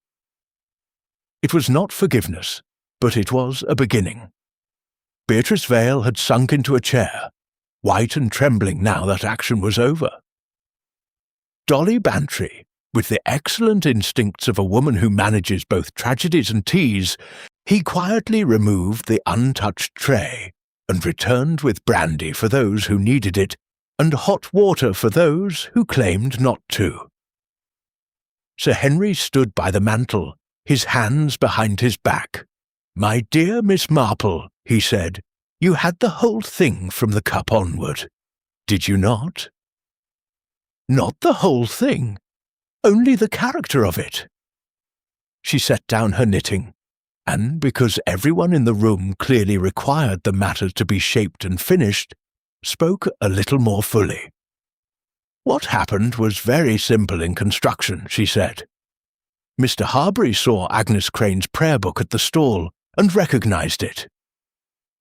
It was not forgiveness, but it was a beginning. Beatrice Vale had sunk into a chair, white and trembling now that action was over. Dolly Bantry, with the excellent instincts of a woman who manages both tragedies and teas, he quietly removed the untouched tray and returned with brandy for those who needed it and hot water for those who claimed not to. Sir Henry stood by the mantel, his hands behind his back. "My dear Miss Marple," he said, "you had the whole thing from the cup onward, did you not?" "Not the whole thing, only the character of it." She set down her knitting, and because everyone in the room clearly required the matter to be shaped and finished, spoke a little more fully. "What happened was very simple in construction," she said. "Mr. Harbury saw Agnes Crane's prayer book at the stall and recognized it.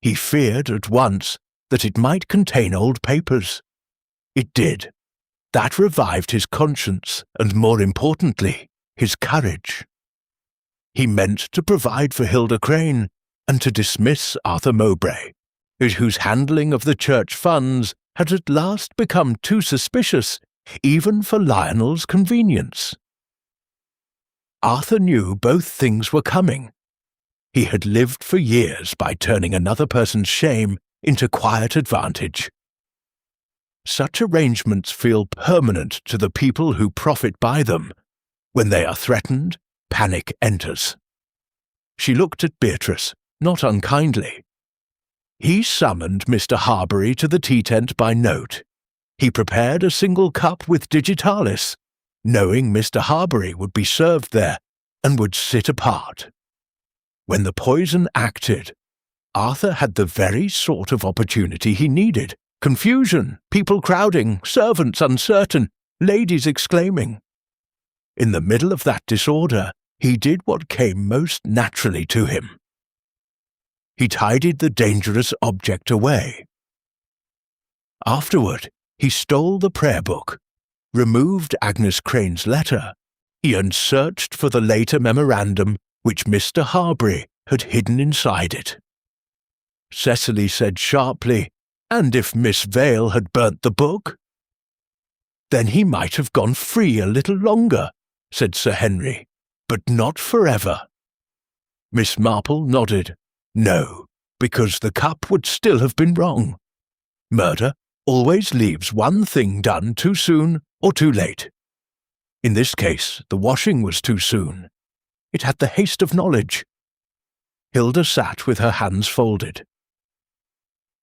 He feared at once that it might contain old papers. It did. That revived his conscience and, more importantly, his courage. He meant to provide for Hilda Crane and to dismiss Arthur Mowbray, whose handling of the church funds had at last become too suspicious even for Lionel's convenience. Arthur knew both things were coming. He had lived for years by turning another person's shame into quiet advantage. Such arrangements feel permanent to the people who profit by them. When they are threatened, panic enters. She looked at Beatrice, not unkindly. He summoned Mr. Harbury to the tea tent by note. He prepared a single cup with digitalis, knowing Mr. Harbury would be served there and would sit apart. When the poison acted, Arthur had the very sort of opportunity he needed. Confusion, people crowding, servants uncertain, ladies exclaiming. In the middle of that disorder, he did what came most naturally to him. He tidied the dangerous object away. Afterward, he stole the prayer book, removed Agnes Crane's letter, and searched for the later memorandum which Mr. Harbury had hidden inside it. Cecily said sharply, "And if Miss Vale had burnt the book?" "Then he might have gone free a little longer," said Sir Henry, "but not forever." Miss Marple nodded. "No, because the cup would still have been wrong. Murder always leaves one thing done too soon or too late. In this case, the washing was too soon. It had the haste of knowledge." Hilda sat with her hands folded.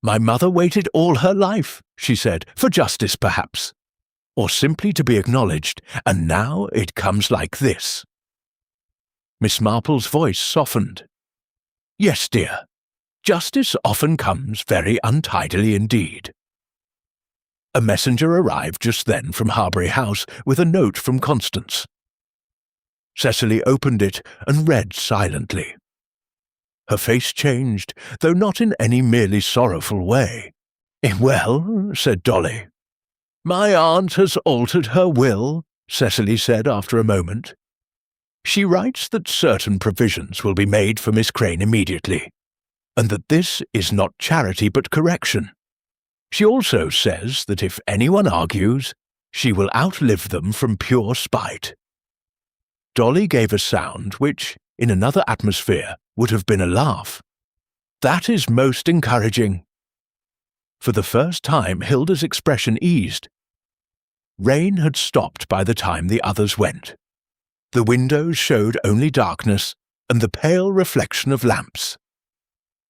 "My mother waited all her life," she said, "for justice perhaps, or simply to be acknowledged, and now it comes like this." Miss Marple's voice softened. "Yes, dear, justice often comes very untidily indeed." A messenger arrived just then from Harbury House with a note from Constance. Cecily opened it and read silently. Her face changed, though not in any merely sorrowful way. "Well," said Dolly. "My aunt has altered her will," Cecily said after a moment. "She writes that certain provisions will be made for Miss Crane immediately, and that this is not charity but correction. She also says that if anyone argues, she will outlive them from pure spite." Dolly gave a sound which, in another atmosphere, would have been a laugh. "That is most encouraging." For the first time Hilda's expression eased. Rain had stopped by the time the others went. The windows showed only darkness and the pale reflection of lamps.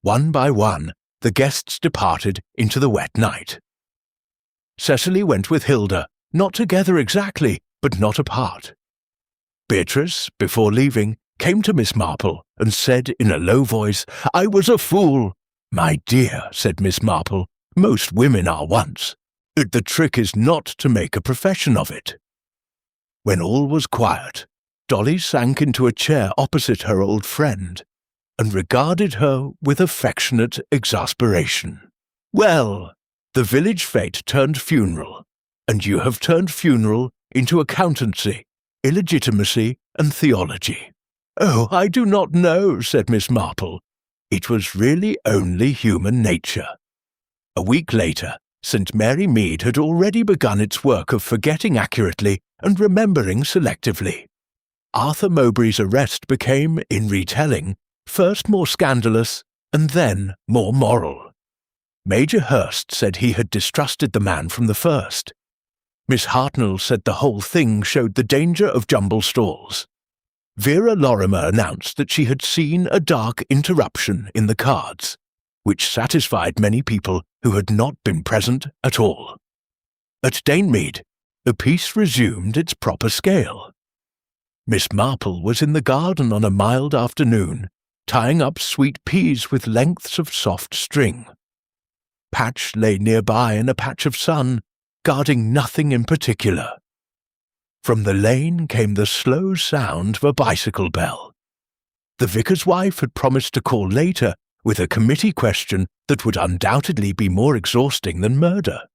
One by one, the guests departed into the wet night. Cecily went with Hilda, not together exactly, but not apart. Beatrice, before leaving, came to Miss Marple and said in a low voice, "I was a fool." "My dear," said Miss Marple, "most women are once. The trick is not to make a profession of it." When all was quiet, Dolly sank into a chair opposite her old friend and regarded her with affectionate exasperation. "Well, the village fete turned funeral, and you have turned funeral into accountancy, illegitimacy, and theology." "Oh, I do not know," said Miss Marple. "It was really only human nature." A week later, St. Mary Mead had already begun its work of forgetting accurately and remembering selectively. Arthur Mowbray's arrest became, in retelling, first more scandalous and then more moral. Major Hurst said he had distrusted the man from the first. Miss Hartnell said the whole thing showed the danger of jumble stalls. Vera Lorimer announced that she had seen a dark interruption in the cards, which satisfied many people who had not been present at all. At Danemead, the piece resumed its proper scale. Miss Marple was in the garden on a mild afternoon, tying up sweet peas with lengths of soft string. Patch lay nearby in a patch of sun, guarding nothing in particular. From the lane came the slow sound of a bicycle bell. The vicar's wife had promised to call later with a committee question that would undoubtedly be more exhausting than murder.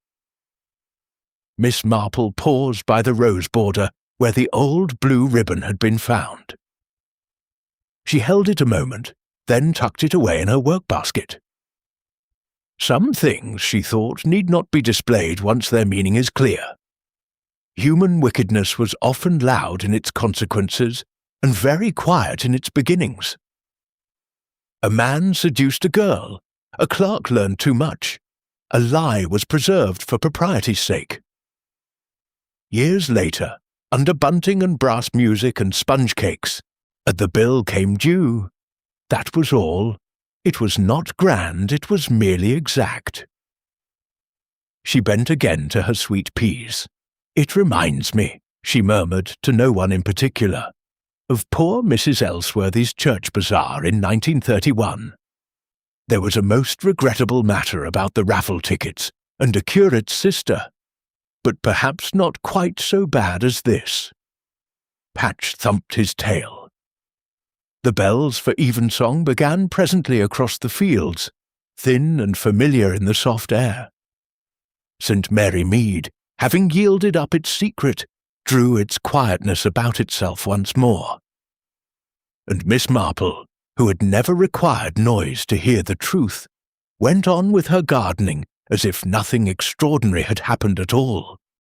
Miss Marple paused by the rose border where the old blue ribbon had been found. She held it a moment, then tucked it away in her work-basket. Some things, she thought, need not be displayed once their meaning is clear. Human wickedness was often loud in its consequences and very quiet in its beginnings. A man seduced a girl, a clerk learned too much, a lie was preserved for propriety's sake. Years later, under bunting and brass music and sponge cakes, the bill came due. That was all. It was not grand, it was merely exact. She bent again to her sweet peas. "It reminds me," she murmured to no one in particular, "of poor Mrs. Elsworthy's church bazaar in 1931. There was a most regrettable matter about the raffle tickets and a curate's sister, but perhaps not quite so bad as this." Patch thumped his tail. The bells for evensong began presently across the fields, thin and familiar in the soft air. St. Mary Mead, having yielded up its secret, drew its quietness about itself once more. And Miss Marple, who had never required noise to hear the truth, went on with her gardening as if nothing extraordinary had happened at all.